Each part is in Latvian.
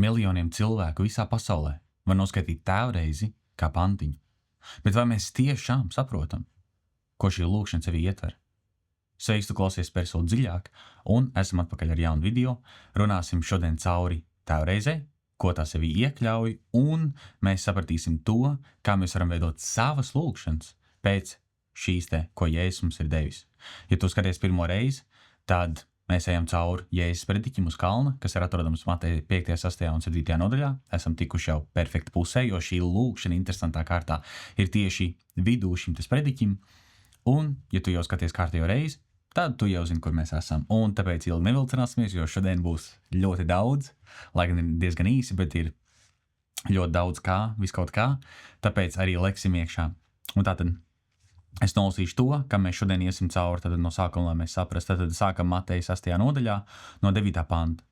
Miljoniem cilvēku visā pasaulē var noskaitīt tēvreizi kā pantiņu. Bet vai mēs tiešām saprotam, ko šī lūkšana sevī ietver? Sveiks, tu klausies personu dziļāk, un esam atpakaļ ar jaunu video. Runāsim šodien cauri tēvreizei, ko tā sevī iekļauj, un mēs sapratīsim to, kā mēs varam veidot savas lūkšanas pēc šīs te, ko Jēzus mums ir devis. Ja tu skaties pirmo reizi, tad mēs ejam cauri Jēzus prediķim uz kalna, kas ir atrodams Mateja 5., 6. un 7. nodaļā. Esam tikuši jau perfekti pusē, jo šī lūkšana interesantā kārtā ir tieši vidū šim tas prediķim. Un, ja tu jau skaties kārtējo reizi, tad tu jau zini, kur mēs esam. Un tāpēc ilgi nevilcināsimies, jo šodien būs ļoti daudz, lai gan ir diezgan īsi, bet ir ļoti daudz kā, viskaut kā, tāpēc arī leksim iekšā. Un tātad es nolasīšu to, kam mēs šodien iesim cauri, tad no sākuma, lai mēs saprastu. Tad sākam Mateja 6. nodaļā no 9. panta.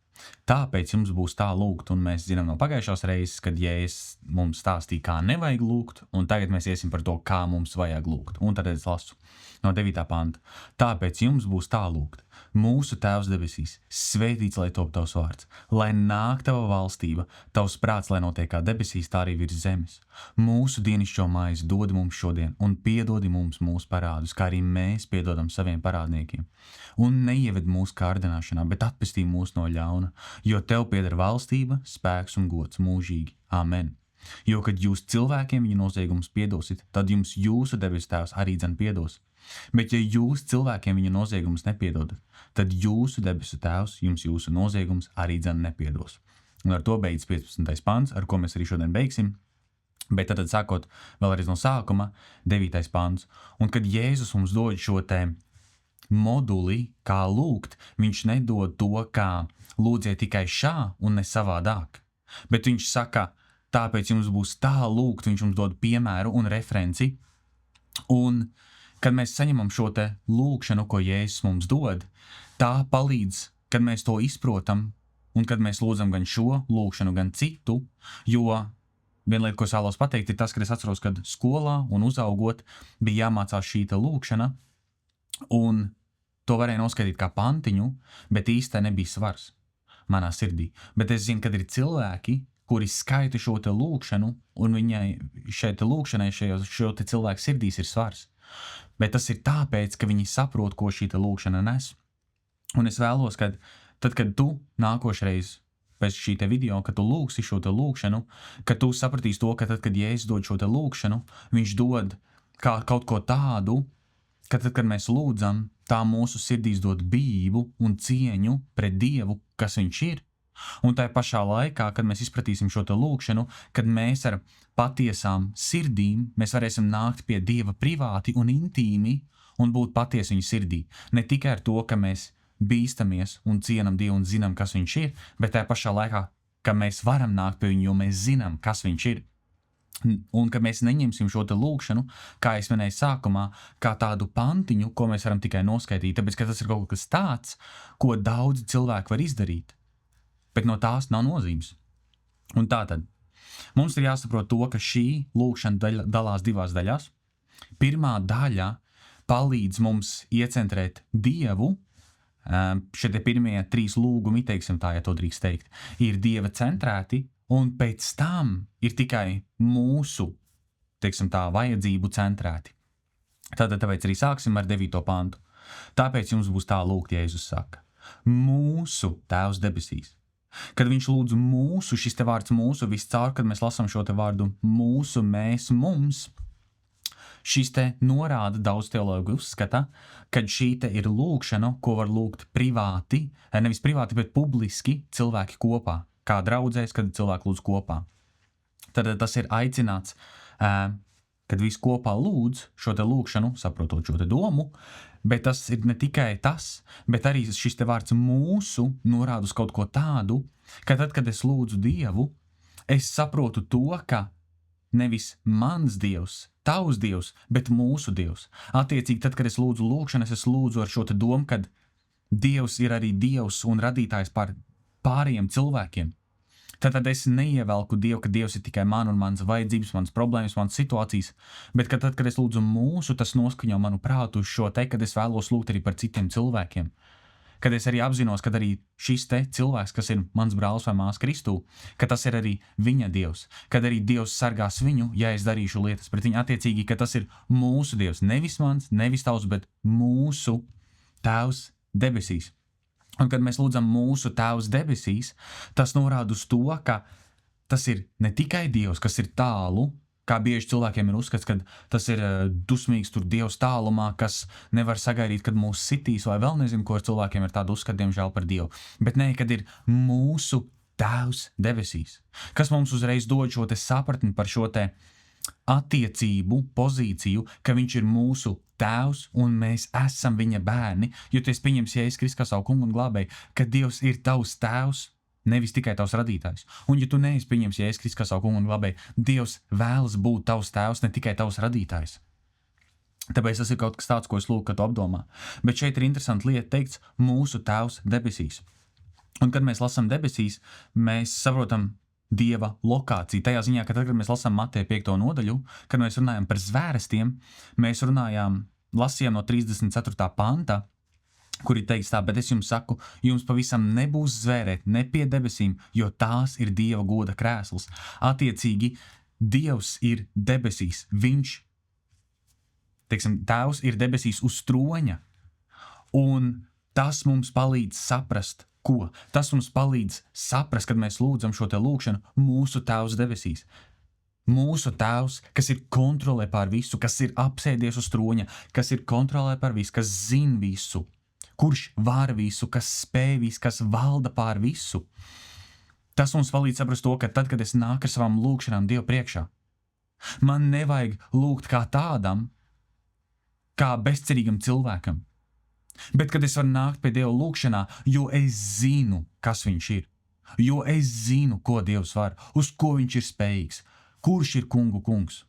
Tāpēc jums būs tā lūgt, un mēs zinām no pagājušās reizes, kad Jēzus mums stāstīja, kā nevajag lūgt, un tagad mēs iesim par to, kā mums vajag lūgt. Un tad es lasu no 9. panta. Tāpēc jums būs tā lūgt. Mūsu Tēvs debesīs, svētīts lai top tavs vārds, lai nāk tava valstība, tavs prāts, lai notiek kā debesīs, tā arī virs zemes. Mūsu dienascho maizi dod mums šodien, un piedodi mums mūsu parādus, kā arī mēs piedodam saviem parādniekiem. Un neieved mūsu kārdināšanā, bet atpestī mūs no ļauna, jo tev pieder valstība, spēks un gods mūžīgi. Amen. Jo, kad jūs cilvēkiem viņa noziegumus piedosit, tad jums jūsu debesu Tēvs arī dzen piedos. Bet ja jūs cilvēkiem viņa noziegumus nepiedodat, tad jūsu debesu Tēvs jums jūsu noziegumus arī dzen nepiedos. Un ar to beidz 15. pants, ar ko mēs arī šodien beigsim. Bet tad sākot vēlreiz no sākuma, 9. pants. Un kad Jēzus mums dod šo te moduli, kā lūgt, viņš nedod to, kā lūdziet tikai šā un ne savādāk. Bet viņš saka, tāpēc jums būs tā lūgt, viņš mums dod piemēru un referenci. Un kad mēs saņemam šo te lūkšanu, ko Jēzus mums dod, tā palīdz, kad mēs to izprotam, un kad mēs lūdzam gan šo lūkšanu, gan citu, jo viena lieta, ko es vēlos pateikt, ir tas, ka es atceros, kad skolā un uzaugot bija jāmācās šī te lūkšana, un to varēja noskaidīt kā pantiņu, bet īsti nebija svars manā sirdī. Bet es zinu, kad ir cilvēki, kuri skaita šo te lūkšanu, un viņai šeit lūkšanai šo te cilvēku sirdīs ir svars. Bet tas ir tāpēc, ka viņi saprot, ko šī te lūkšana nes. Un es vēlos, kad tad, kad tu nākošreiz pēc šī te video, kad tu lūgsi šo te lūkšanu, kad tu sapratīsi to, ka tad, kad Jēzus dod šo te lūkšanu, viņš dod kā kaut ko tādu, ka tad, kad mēs lūdzam, tā mūsu sirdīs dod bijību un cieņu pret Dievu, kas viņš ir. Un tai pašā laikā, kad mēs izpratīsim šo te lūkšanu, kad mēs ar patiesām sirdīm, mēs varēsim nākt pie Dieva privāti un intīmi un būt patiesi viņa sirdī. Ne tikai ar to, ka mēs bīstamies un cienam Dievu un zinām, kas viņš ir, bet tai pašā laikā, ka mēs varam nākt pie viņa, jo mēs zinām, kas viņš ir. Un ka mēs neņemsim šo te lūkšanu, kā es minēju sākumā, kā tādu pantiņu, ko mēs varam tikai noskaidīt, tāpēc, ka tas ir kaut kas tāds, ko daudzi cilvēki var izdarīt. Bet no tās nav nozīmes. Un tātad, mums ir jāsaprot to, ka šī lūkšana dalās divās daļās. Pirmā daļa palīdz mums iecentrēt Dievu. Šie te pirmie 3 lūgumi, teiksim tā, ja to drīkst teikt, ir Dieva centrēti, un pēc tam ir tikai mūsu, teiksim tā, vajadzību centrēti. Tāpēc arī sāksim ar 9. pantu. Tāpēc jums būs tā lūgt, Jēzus saka. Mūsu Tēvs debesīs. Kad viņš lūdz mūsu, šis te vārds mūsu, viscaur, kad mēs lasām šo te vārdu mūsu, mēs, mums, šis te norāda, daudz teologu uzskata, kad šī te ir lūkšana, ko var lūgt privāti, nevis privāti, bet publiski cilvēki kopā, kā draudzēs, kad cilvēki lūdz kopā. Tad tas ir aicināts, kad visi kopā lūdz šo te lūkšanu, saprotot šo te domu, bet tas ir ne tikai tas, bet arī šis te vārds mūsu norāda uz kaut ko tādu, ka tad, kad es lūdzu Dievu, es saprotu to, ka nevis mans Dievs, tavs Dievs, bet mūsu Dievs. Attiecīgi, tad, kad es lūdzu lūkšanas, es lūdzu ar šo te domu, kad Dievs ir arī Dievs un radītājs pār pārējiem cilvēkiem. Tad es neievelku Dievu, ka Dievs ir tikai man un manas vajadzības, manas problēmas, manas situācijas, bet ka tad, kad es lūdzu mūsu, tas noskaņo manu prātu uz šo te, kad es vēlos lūgt arī par citiem cilvēkiem. kad es arī apzinos, ka arī šis te cilvēks, kas ir mans brālis vai māsa Kristū, ka tas ir arī viņa Dievs, kad arī Dievs sargās viņu, ja es darīšu lietas pret viņu attiecīgi, ka tas ir mūsu Dievs, nevis mans, nevis tavs, bet mūsu Tēvs debesīs. Un kad mēs lūdzam mūsu Tēvs debesīs, tas norāda uz to, ka tas ir ne tikai Dievs, kas ir tālu, kā bieži cilvēkiem ir uzskats, ka tas ir dusmīgs tur Dievs tālumā, kas nevar sagaidīt, kad mūs sitīs, vai vēl nezinu, ko cilvēkiem ir tāda uzskata, diemžēl, par Dievu. Bet nē, kad ir mūsu Tēvs debesīs, kas mums uzreiz dod šo te sapratni par šo te attiecību, pozīciju, ka viņš ir mūsu Tēvs un mēs esam viņa bērni, jo tu esi pieņems Jēzus Kristus kā savu kungu un glābēju, ka Dievs ir tavs Tēvs, nevis tikai tavs radītājs. Un ja tu neesi pieņems Jēzus Kristus kā savu kungu un glābēju, Dievs vēlas būt tavs Tēvs, ne tikai tavs radītājs. Tāpēc tas ir kaut kas tāds, ko es lūgu, kad tu apdomā. Bet šeit ir interesanti lieta teikts mūsu Tēvs debesīs. Un kad mēs lasām debesīs, mēs saprotam Dieva lokāciju. Tajā ziņā, ka tad, kad mēs lasām Mateja 5. nodaļu, kad mēs runājam par zvērestiem, mēs lasījām no 34. panta, kur ir teikts tā, bet es jums saku, jums pavisam nebūs zvērēt ne pie debesīm, jo tās ir Dieva goda krēsls. Attiecīgi, Dievs ir debesīs. Viņš, Tēvs ir debesīs uz troņa, un tas mums palīdz saprast, ko? Tas mums palīdz saprast, kad mēs lūdzam šo te lūgšanu, mūsu Tēvs debesīs. Mūsu Tēvs, kas ir kontrolē pār visu, kas ir apsēdies uz troņa, kas ir kontrolē pār visu, kas zin visu, kurš var visu, kas spēj visu, kas valda pār visu. Tas mums palīdz saprast to, ka tad, kad es nāku ar savām lūgšanām Dievu priekšā, man nevajag lūgt kā tādam, kā bezcerīgam cilvēkam, bet kad es varu nākt pie Dieva lūgšanā, jo es zinu, kas viņš ir, jo es zinu, ko Dievs var, uz ko viņš ir spējīgs, kurš ir kungu kungs,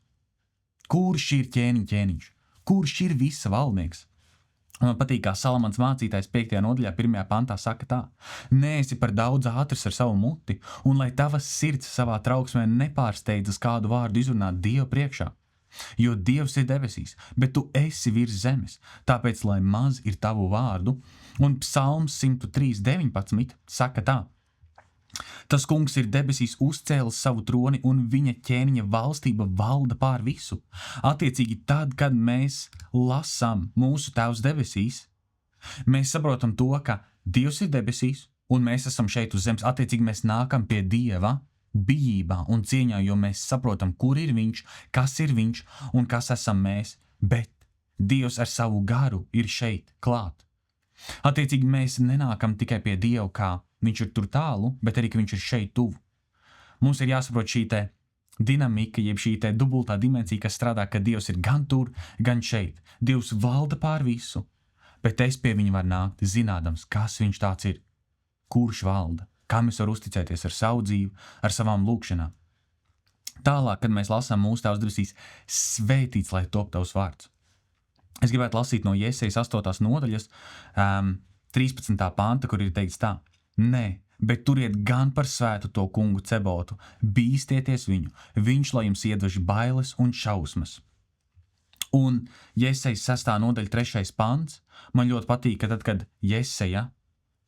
kurš ir ķēniņš, kurš ir visa valdnieks. Man patīk, kā Salamans mācītājs 5. nodaļā 1. pantā saka tā: neesi par daudz ātrs ar savu muti, un lai tavas sirds savā trauksmē nepārsteidzas kādu vārdu izrunāt Dieva priekšā. Jo Dievs ir debesīs, bet tu esi virs zemes, tāpēc, lai maz ir tavu vārdu. Un Psalms 103.19 saka tā: tas kungs ir debesīs uzcēlis savu troni, un viņa ķēniņa valstība valda pār visu. Attiecīgi, tad, kad mēs lasām mūsu Tēvs debesīs, mēs saprotam to, ka Dievs ir debesīs, un mēs esam šeit uz zemes. Attiecīgi, mēs nākam pie Dieva bijībā un cieņā, jo mēs saprotam, kur ir viņš, kas ir viņš un kas esam mēs, bet Dievs ar savu garu ir šeit klāt. Attiecīgi, mēs nenākam tikai pie Dieva, kā viņš ir tur tālu, bet arī, ka viņš ir šeit tuvu. Mums ir jāsaprot šī te dinamika, jeb šī te dubultā dimensija, kas strādā, ka Dievs ir gan tur, gan šeit. Dievs valda pār visu, bet es pie viņa varu nākt, zinādams, kas viņš tāds ir, kurš valda, kā mēs varam uzticēties ar savu dzīvi, ar savām lūgšanām. Tālāk, kad mēs lasām mūsu Tēvs debesīs, svētīts, lai top tavs vārds. Es gribētu lasīt no Jesejas 8. nodaļas 13. panta, kur ir teikts tā: nē, bet turiet gan par svētu to kungu Cebotu, bīstieties viņu, viņš lai jums iedvež bailes un šausmas. Un Jesejas 6. nodaļa 3. pants, man ļoti patīk, ka tad, kad Jeseja,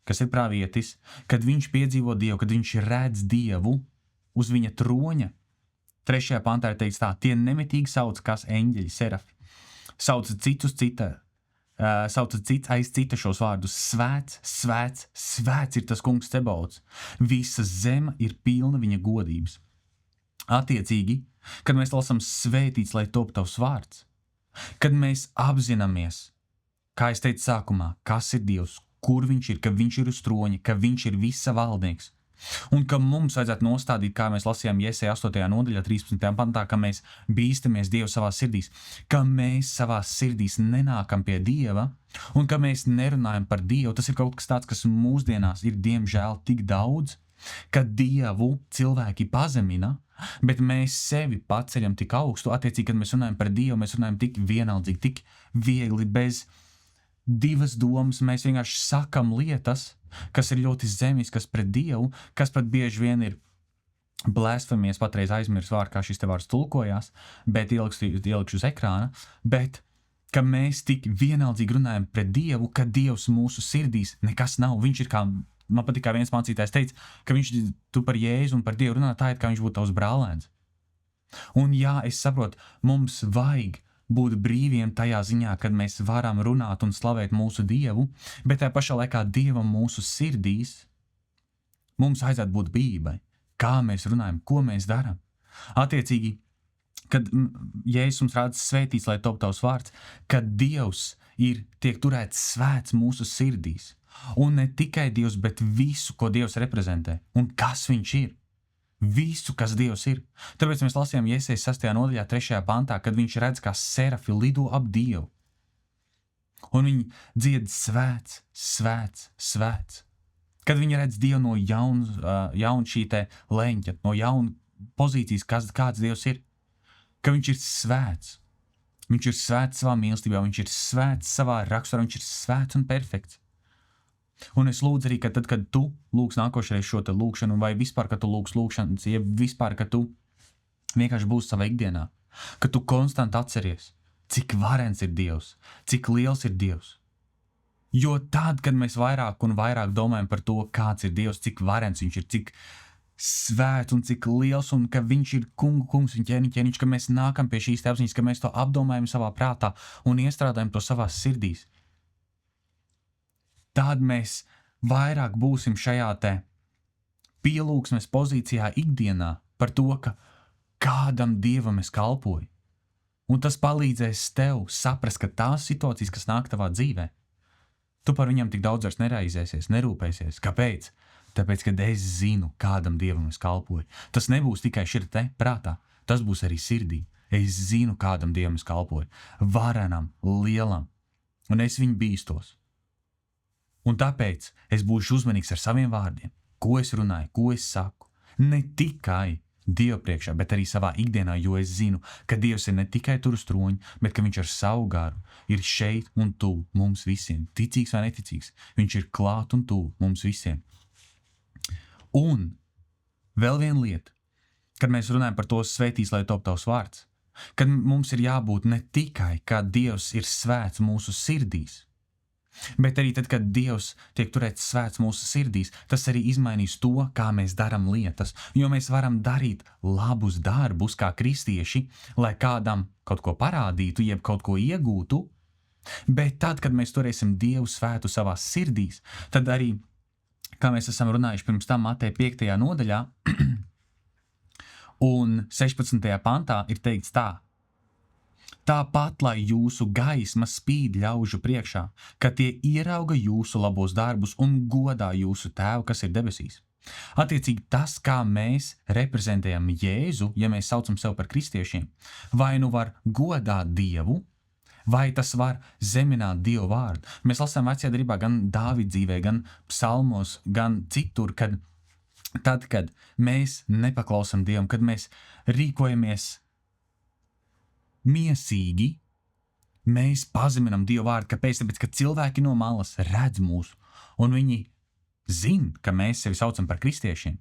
kas ir pravietis, kad viņš piedzīvo Dievu, kad viņš redz Dievu uz viņa troņa, 3. pantā ir teikts tā: tie nemitīgi sauc kās eņģeļi, serafi, sauca cits aiz cita šos vārdus: svēts, svēts, svēts ir tas kungs Cebots. Visa zeme ir pilna viņa godības. Attiecīgi, kad mēs lasām svētīts, lai top tavs vārds, kad mēs apzināmies, kā es teicu sākumā, kas ir Dievs, kur viņš ir, ka viņš ir uz troņa, ka viņš ir visa valdnieks, un ka mums vajadzētu nostādīt, kā mēs lasījām Jeseja 8. nodaļā 13. pantā, ka mēs bīstamies Dievu savā sirdīs, ka mēs savā sirdīs nenākam pie Dieva, un ka mēs nerunājam par Dievu. Tas ir kaut kas tāds, kas mūsdienās ir diemžēl tik daudz, ka Dievu cilvēki pazemina, bet mēs sevi paceļam tik augstu. Attiecīgi, kad mēs runājam par Dievu, mēs runājam tik vienaldzīgi, tik viegli, bez divas domas. Mēs vienkārši sakam lietas, kas ir ļoti zemiskas pret Dievu, kas pat bieži vien ir blasfēmies, patreiz aizmirs vārdu, kā šis te vārds tulkojās, bet ielikšu uz ekrāna, bet ka mēs tik vienaldzīgi runājam pret Dievu, ka Dievs mūsu sirdīs nekas nav. Viņš ir kā, man patīk, kā viens mācītājs teica, ka tu par Jēzu un par Dievu runā tā, it kā viņš būtu tavs brālēns. Un jā, es saprotu, mums vajag būt brīviem tajā ziņā, kad mēs varam runāt un slavēt mūsu Dievu, bet tajā pašā laikā Dievam mūsu sirdīs mums vajadzētu būt brīvībai. Kā mēs runājam, ko mēs darām. Attiecīgi, kad Jēzus mums rāda svētīts, lai top tavs vārds, kad Dievs tiek turēts svēts mūsu sirdīs. Un ne tikai Dievs, bet visu, ko Dievs reprezentē. Un kas viņš ir. Visu, kas Dievs ir. Tāpēc mēs lasījām Jesajas 6. nodaļā 3. pantā, kad viņš redz, kā serafi lido ap Dievu. Un viņi dzied svēts, svēts, svēts. Kad viņi redz Dievu no jauna šī te leņķa, no jauna pozīcijas, kāds Dievs ir. Ka viņš ir svēts. Viņš ir svēts savā mīlestībā, viņš ir svēts savā raksturā, viņš ir svēts un perfekts. Un es lūdzu arī, ka tad, kad tu lūgs nākošreiz šo te lūgšanu, vai vispār, kad tu lūgs lūgšanas, ja vispār, ka tu vienkārši būsi savā ikdienā, ka tu konstanti atceries, cik varens ir Dievs, cik liels ir Dievs. Jo tad, kad mēs vairāk un vairāk domājam par to, kāds ir Dievs, cik varens viņš ir, cik svēts un cik liels, un ka viņš ir kungs un ķēniņš, ka mēs nākam pie šīs apziņas, ka mēs to apdomājam savā prātā un iestrādājam to savās sirdīs. Tad mēs vairāk būsim šajā te pielūgsmes pozīcijā ikdienā par to, ka kādam Dievam es kalpoju. Un tas palīdzēs tev saprast, ka tās situācijas, kas nāk tavā dzīvē, tu par viņam tik daudz vairs neraizēsies, nerūpēsies. Kāpēc? Tāpēc, kad es zinu, kādam Dievam es kalpoju. Tas nebūs tikai šeit te prātā, tas būs arī sirdī. Es zinu, kādam Dievam es kalpoju. Varenam, lielam. Un es viņu bīstos. Un tāpēc es būšu uzmanīgs ar saviem vārdiem, ko es runāju, ko es saku. Ne tikai Dievu priekšā, bet arī savā ikdienā, jo es zinu, ka Dievs ir ne tikai tur uz troņa, bet ka viņš ar savu garu ir šeit un tuvu mums visiem, ticīgs vai neticīgs. Viņš ir klāt un tuvu mums visiem. Un vēl viena lieta, kad mēs runājam par to svētīts, lai top tavs vārds, kad mums ir jābūt ne tikai, kā Dievs ir svēts mūsu sirdīs, bet arī tad, kad Dievs tiek turēts svēts mūsu sirdīs, tas arī izmainīs to, kā mēs darām lietas, jo mēs varam darīt labus darbus kā kristieši, lai kādam kaut ko parādītu, jeb kaut ko iegūtu, bet tad, kad mēs turēsim Dievu svētu savās sirdīs, tad arī, kā mēs esam runājuši pirms tam Mateja 5. nodaļā un 16. pantā ir teikts tā. Tāpat, lai jūsu gaisma spīd ļaužu priekšā, ka tie ierauga jūsu labos darbus un godā jūsu tēvu, kas ir debesīs. Attiecīgi tas, kā mēs reprezentējam Jēzu, ja mēs saucam sev par kristiešiem, vai nu var godāt Dievu, vai tas var zemināt Dievu vārdu. Mēs lasām vecajā derībā gan Dāvida dzīvē, gan psalmos, gan citur, kad mēs nepaklausam Dievam, kad mēs rīkojamies miesīgi, mēs pazeminam Dievu vārdu. Kāpēc? Tāpēc, ka cilvēki no malas redz mūsu, un viņi zin, ka mēs sevi saucam par kristiešiem.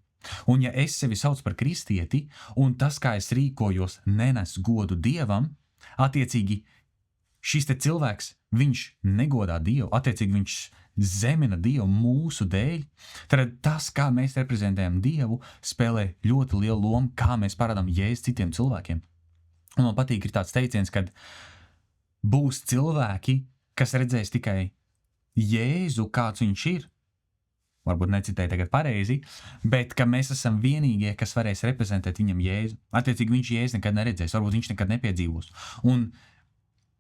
Un ja es sevi saucu par kristieti, un tas, kā es rīkojos, nenes godu Dievam, attiecīgi šis te cilvēks, viņš negodā Dievu, attiecīgi viņš zemina Dievu mūsu dēļ, tad tas, kā mēs reprezentējam Dievu, spēlē ļoti lielu lomu, kā mēs parādām Jēzu citiem cilvēkiem. Un man patīk ir tāds teiciens, kad būs cilvēki, kas redzēs tikai Jēzu, kāds viņš ir, varbūt necitēju tagad pareizi, bet ka mēs esam vienīgie, kas varēs reprezentēt viņam Jēzu. Attiecīgi viņš Jēzu nekad neredzēs, varbūt viņš nekad nepiedzīvos. Un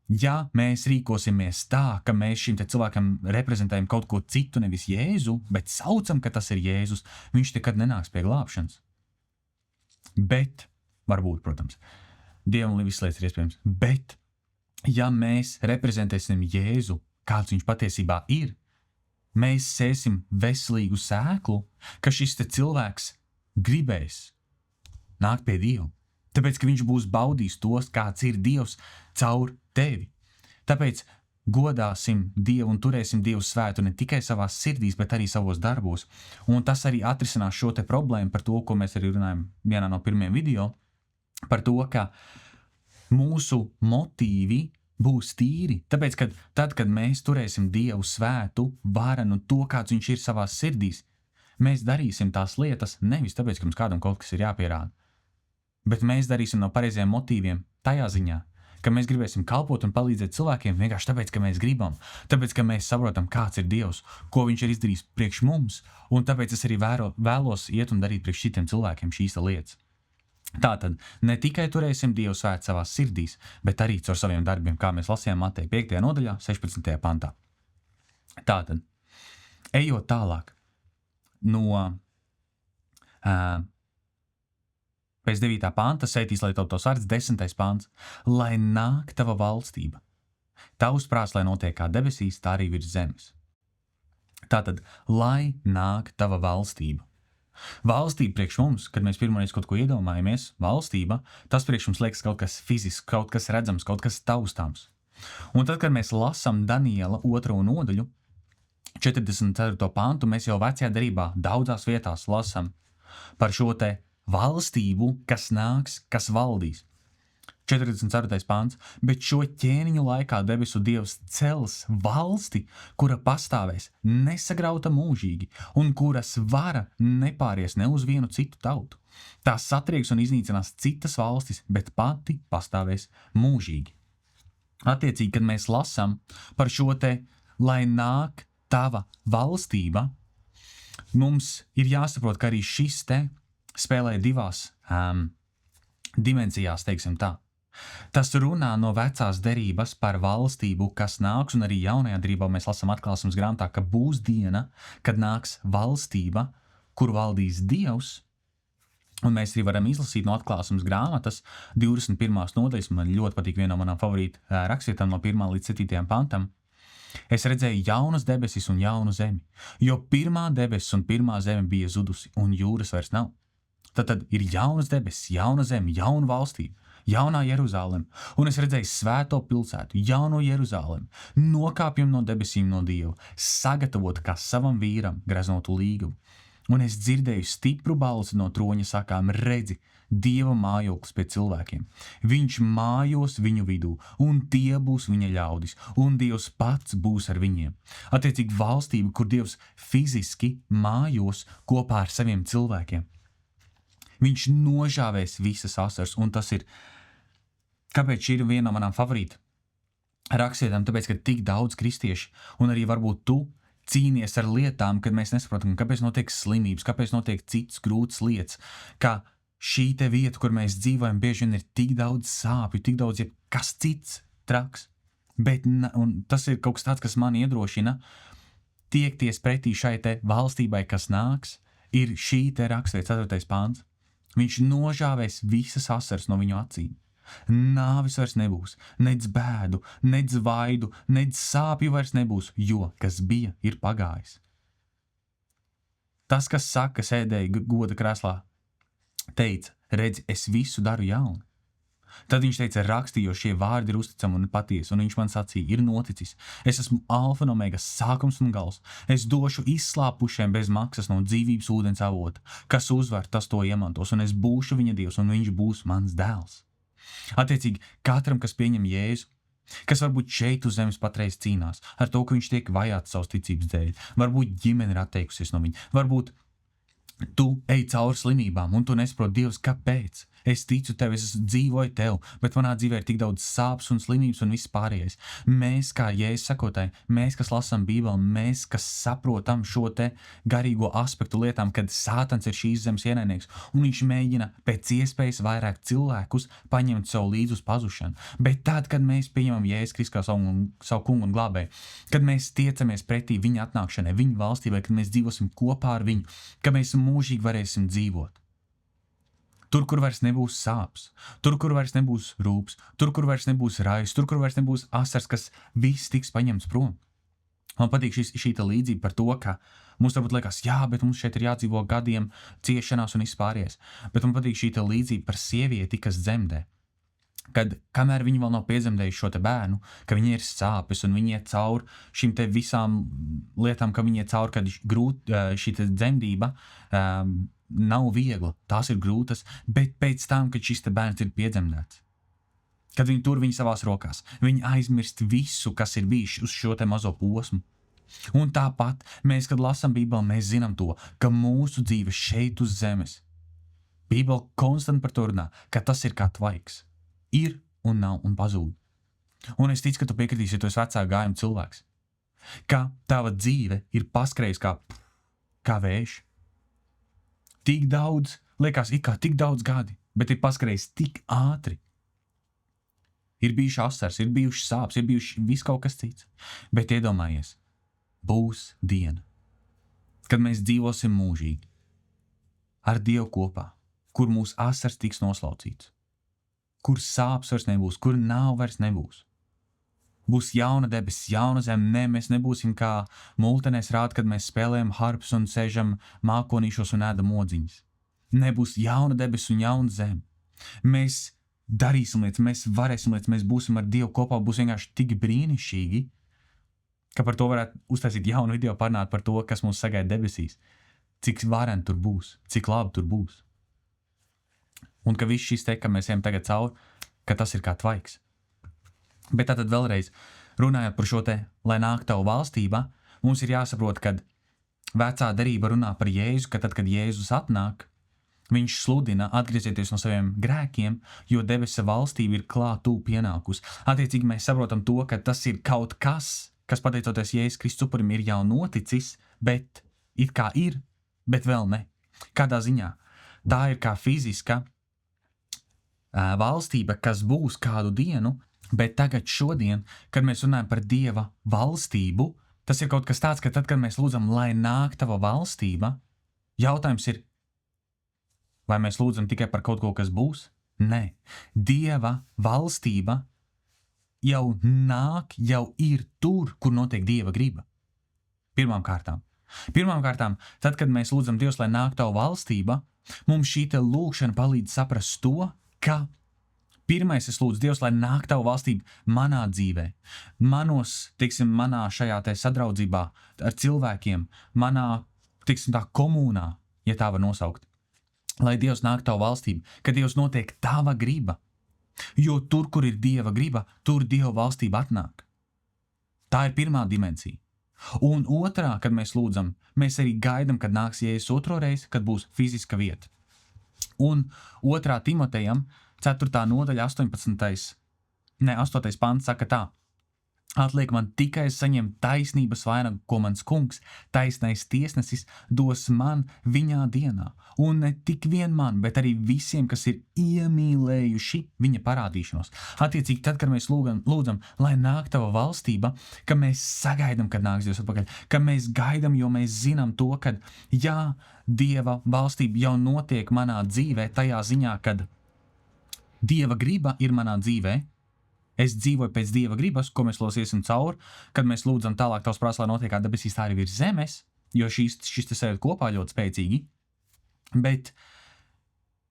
ja mēs rīkosimies tā, ka mēs šim te cilvēkam reprezentējam kaut ko citu, nevis Jēzu, bet saucam, ka tas ir Jēzus, viņš nekad nenāks pie glābšanas. Bet, varbūt, protams, Dievam viss lietas ir iespējams, bet ja mēs reprezentēsim Jēzu, kāds viņš patiesībā ir, mēs sēsim veselīgu sēklu, ka šis te cilvēks gribēs nākt pie Dieva. Tāpēc, ka viņš būs baudījis tos, kāds ir Dievs caur tevi. Tāpēc godāsim Dievu un turēsim Dievu svētu ne tikai savās sirdīs, bet arī savos darbos. Un tas arī atrisinās šo te problēmu par to, ko mēs arī runājam vienā no pirmajiem video, par to, ka mūsu motīvi būs tīri, tāpēc, ka tad, kad mēs turēsim Dievu svētu, varenu, to, kāds viņš ir savās sirdīs, mēs darīsim tās lietas nevis tāpēc, ka mums kādam kaut kas ir jāpierāda, bet mēs darīsim no pareizajiem motīviem tajā ziņā, ka mēs gribēsim kalpot un palīdzēt cilvēkiem vienkārši tāpēc, ka mēs gribam, tāpēc, ka mēs saprotam, kāds ir Dievs, ko viņš ir izdarījis priekš mums, un tāpēc es arī vēlos iet un darīt priekš šitiem cilvēkiem šīs lietas. Tātad ne tikai turēsim Dievu svētu savās sirdīs, bet arī caur saviem darbiem, kā mēs lasījām Mateja 5. nodaļā, 16. pantā. Tātad, ejot tālāk no pēc 9. panta, sētīs, lai tavs vārds, 10. pants, lai nāk tava valstība. Tavs prāts, lai notiek kā debesīs, tā arī virs zemes. Tātad, lai nāk tava valstība. Valstība priekš mums, kad mēs pirmoreiz kaut ko iedomājamies, valstība, tas priekš mums liekas kaut kas fizisks, kaut kas redzams, kaut kas taustāms. Un tad, kad mēs lasām Daniela 2. nodaļu, 44. pantu, mēs jau vecajā derībā daudzās vietās lasām par šo te valstību, kas nāks, kas valdīs. 44. pants, bet šo ķēniņu laikā debesu Dievs cels valsti, kura pastāvēs nesagrauta mūžīgi un kuras vara nepāries ne uz vienu citu tautu. Tā satrieks un iznīcinās citas valstis, bet pati pastāvēs mūžīgi. Attiecīgi, kad mēs lasām par šo te, lai nāk tava valstība, mums ir jāsaprot, ka arī šis te spēlē divās dimensijās, teiksim tā. Tas runā no vecās derības par valstību, kas nāks, un arī jaunajā derībā mēs lasām atklāsmes grāmatā, ka būs diena, kad nāks valstība, kur valdīs Dievs, un mēs arī varam izlasīt no atklāsmes grāmatas 21. nodaļas, man ļoti patīk viena no manām favorīta rakstvietām no 1. līdz 7. pantam. Es redzēju jaunas debesis un jaunu zemi, jo pirmā debesis un pirmā zeme bija zudusi, un jūras vairs nav. Tad ir jaunas debesis, jauna zeme, jauna valstība, jaunā Jeruzālem, un es redzēju svēto pilsētu, jauno Jeruzālem, nokāpjam no debesīm no Dieva, sagatavot kā savam vīram greznotu līgavu. Un es dzirdēju stipru balsi no troņa sakām, redzi, Dieva mājoklis pie cilvēkiem. Viņš mājos viņu vidū, un tie būs viņa ļaudis, un Dievs pats būs ar viņiem. Attiecīgi valstība, kur Dievs fiziski mājos kopā ar saviem cilvēkiem. Viņš nožāvēs visas asaras, un tas ir, kāpēc šī ir viena no manām favorīta rakstvietām, tāpēc, ka tik daudz kristieši, un arī varbūt tu cīnies ar lietām, kad mēs nesaprotam, kāpēc notiek slimības, kāpēc notiek citas grūtas lietas, ka šī te vieta, kur mēs dzīvojam, bieži vien ir tik daudz sāpju, tik daudz kas cits traks, bet un tas ir kaut kas tāds, kas mani iedrošina tiekties pretī šai te valstībai, kas nāks, ir šī te rakstvieta 4. pāns. Viņš nožāvēs visas asaras no viņu acīm. Nāvis vairs nebūs, nedz bēdu, nedz vaidu, nedz sāpju vairs nebūs, jo, kas bija, ir pagājis. Tas, kas saka, sēdēja goda krēslā, teica, redzi, es visu daru jaunu. Tad viņš teica, rakstīju, jo šie vārdi ir uzticami un patiesi, un viņš man sacīja, ir noticis. Es esmu alfa un omega, sākums un gals. Es došu izslāpušiem bez maksas no dzīvības ūdens avota. Kas uzvar, tas to iemantos, un es būšu viņa Dievs, un viņš būs mans dēls. Attiecīgi, katram, kas pieņem Jēzu, kas varbūt šeit uz zemes patreiz cīnās, ar to, ka viņš tiek vajāts savas ticības dēļ, varbūt ģimene ir atteikusies no viņa, varbūt tu ej cauri slimībām, un tu nesaproti, Dievs, kāpēc? Es ticu tev, es dzīvoju tev, bet manā dzīvē ir tik daudz sāpes un slimības un viss pārējais. Mēs, kā Jēzus sakotāji, mēs, kas lasām Bībeli, mēs, kas saprotam šo te garīgo aspektu lietām, kad Sātans ir šīs zemes ienaidnieks, un viņš mēģina pēc iespējas vairāk cilvēkus paņemt sev līdz uz pazušanu. Bet tad, kad mēs pieņemam Jēzus Kristu kā savu kungu un glābēju, kad mēs tiecamies pretī viņa atnākšanai, viņa valstībai, kad mēs dzīvosim kopā ar viņu, ka mēs mūžīgi varēsim dzīvot. Tur, kur vairs nebūs sāpes, tur, kur vairs nebūs rūps, tur, kur vairs nebūs rājs, tur, kur vairs nebūs asars, kas viss tiks paņemts prom. Man patīk šī līdzība par to, ka mums varbūt liekas, jā, bet mums šeit ir jādzīvo gadiem ciešanās un vispārējais. Bet man patīk šī līdzība par sievieti, kas dzemdē. Kad, kamēr viņi vēl nav piedzemdējuši šo te bērnu, ka viņi ir sāpes un viņi iet cauri šīm te visām lietām, ka viņi iet cauri, kad šī te dzemdība nav viegla, tās ir grūtas, bet pēc tam, kad šis te bērns ir piedzemdēts, Kad viņi tur viņu savās rokās, viņi aizmirst visu, kas ir bijis uz šo te mazo posmu. Un tāpat mēs, kad lasām Bībeli, mēs zinām to, ka mūsu dzīve šeit uz zemes. Bībeli konstanti par to runā, ka tas ir kā tvaiks. Ir un nav un pazūd. Un es ticu, ka tu piekritīsi, ja tu esi vecā gājuma cilvēks. Ka tava dzīve ir paskrējis kā vējš. Tik daudz, liekas, it kā tik daudz gadi, bet ir paskrējis tik ātri. Ir bijuši asars, ir bijuši sāpes, ir bijuši viss kaut kas cits. Bet iedomājies, būs diena, kad mēs dzīvosim mūžīgi ar Dievu kopā, kur mūsu asars tiks noslaucīts, kur sāpes vairs nebūs, kur nav vairs nebūs. Būs jauna debesis, jauna zeme, ne, mēs nebūsim kā multenēs rāda, kad mēs spēlējam harpus un sēžam mākonīšos un ēdam odziņas. Nebūs jauna debesis un jauna zeme. Mēs darīsim lietas, mēs varēsim lietas, mēs būsim ar Dievu kopā, būs vienkārši tik brīnišķīgi, ka par to varētu uztaisīt jaunu video, parunāt par to, kas mūs sagaida debesīs, cik vareni tur būs, cik labi tur būs. Un ka viss šis te, ka mēs ejam tagad cauri, ka tas ir kā tvaiks. Bet tātad vēlreiz, runājot par šo te, lai nāk tavu valstībā, mums ir jāsaprot, kad vecā derība runā par Jēzu, ka tad, kad Jēzus atnāk, viņš sludina atgriezieties no saviem grēkiem, jo debesa valstība ir klāt tūp pienākus. Attiecīgi mēs saprotam to, ka tas ir kaut kas, kas pateicoties Jēzus Kristus upurim ir jau noticis, bet it kā ir, bet vēl ne. Kādā ziņā? Tā ir kā fiziska valstība, kas būs kādu dienu, bet tagad šodien, kad mēs runājam par Dieva valstību, tas ir kaut kas tāds, ka tad, kad mēs lūdzam, lai nāk tava valstība, jautājums ir, vai mēs lūdzam tikai par kaut ko, kas būs? Nē. Dieva valstība jau nāk, jau ir tur, kur notiek Dieva griba. Pirmām kārtām, tad, kad mēs lūdzam Dievs, lai nāk tavu valstība, mums šī te lūkšana palīdz saprast to, ka pirmais es lūdzu Dievs, lai nāk tavu valstība manā dzīvē, manā šajā te sadraudzībā ar cilvēkiem, manā, tā komunā, ja tā var nosaukt. Lai Dievs nāk tavu valstību, ka Dievs notiek tava griba, jo tur, kur ir Dieva griba, tur Dieva valstība atnāk. Tā ir pirmā dimensija. Un otrā, kad mēs lūdzam, mēs arī gaidam, kad nāks Jēzus otro reizi, kad būs fiziska vieta. Un 2. Timotejam, 4. nodaļa, 8. pants saka tā: atliek man tikai saņemt taisnības vainagu, ko mans kungs, taisnais tiesnesis, dos man viņā dienā. Un ne tik vien man, bet arī visiem, kas ir iemīlējuši viņa parādīšanos. Attiecīgi, tad, kad mēs lūdzam, lai nāk tava valstība, ka mēs sagaidam, kad nāks Dievs atpakaļ, ka mēs gaidam, jo mēs zinām to, ka jā, Dieva valstība jau notiek manā dzīvē, tajā ziņā, kad Dieva griba ir manā dzīvē. Es dzīvoju pēc Dieva gribas, ko mēs lasīsim cauri, kad mēs lūdzam tālāk tavs prāts, lai notiek kā debesīs, tā arī virs zemes, jo šis te sajūt kopā ļoti spēcīgi. Bet,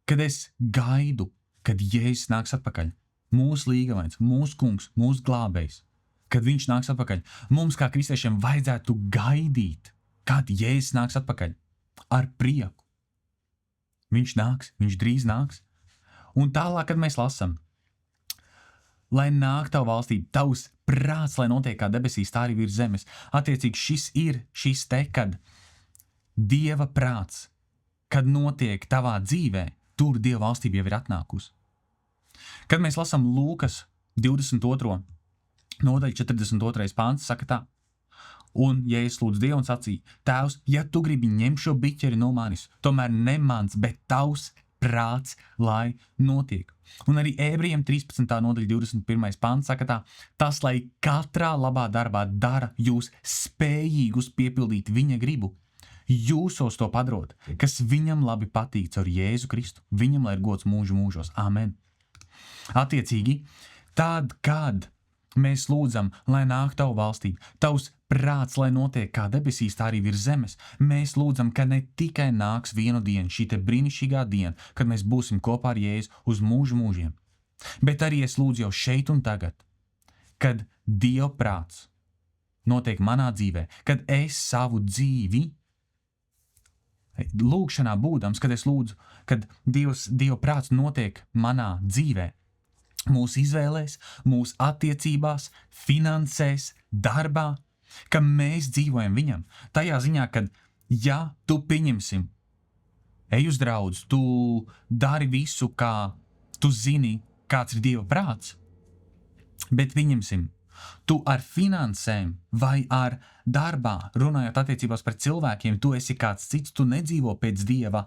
kad es gaidu, kad Jēzus nāks atpakaļ, mūsu līgavains, mūsu kungs, mūsu glābējs, kad viņš nāks atpakaļ, mums kā kristiešiem vajadzētu gaidīt, kad Jēzus nāks atpakaļ, ar prieku. Viņš nāks, viņš drīz nāks. Un tālāk, kad mēs lasam, lai nāk tavu valstību, tavs prāts, lai notiek kā debesīs, tā arī virs zemes. Attiecīgi šis te, kad Dieva prāts, kad notiek tavā dzīvē, tur Dieva valstība jau ir atnākusi. Kad mēs lasam Lūkas 22. nodaļa 42. pāns, saka tā: un Jēzus lūdz Dievu un sacīja: Tēvs, ja tu gribi ņemt šo biķeri no manis, tomēr ne mans, bet tavs prāts, lai notiek. Un arī Ebrejiem 13. nodaļa 21. pants saka tā: tas, lai katrā labā darbā dara jūs spējīgus piepildīt viņa gribu, jūsos to padarot, kas viņam labi patīk caur Jēzu Kristu, viņam lai ir gods mūžu mūžos. Amen. Attiecīgi, tad, kad mēs lūdzam, lai nāk tavu valstību, tavs prāts, lai notiek kā debesīs, tā arī virs zemes, mēs lūdzam, ka ne tikai nāks vienu dienu, šī te brīnišķīgā diena, kad mēs būsim kopā ar Jēzu uz mūžu mūžiem, bet arī es lūdzu jau šeit un tagad, kad Dieva prāts notiek manā dzīvē, kad es savu dzīvi lūgšanā būdams, kad es lūdzu, kad Dieva prāts notiek manā dzīvē, mūsu izvēlēs, mūsu attiecībās, finansēs, darbā, ka mēs dzīvojam viņam. Tajā ziņā, ka ja tu pieņemsim, ej uz draudzi, tu dari visu, kā tu zini, kāds ir Dieva prāts, bet pieņemsim, tu ar finansēm vai ar darbā, runājot attiecībās par cilvēkiem, tu esi kāds cits, tu nedzīvo pēc Dieva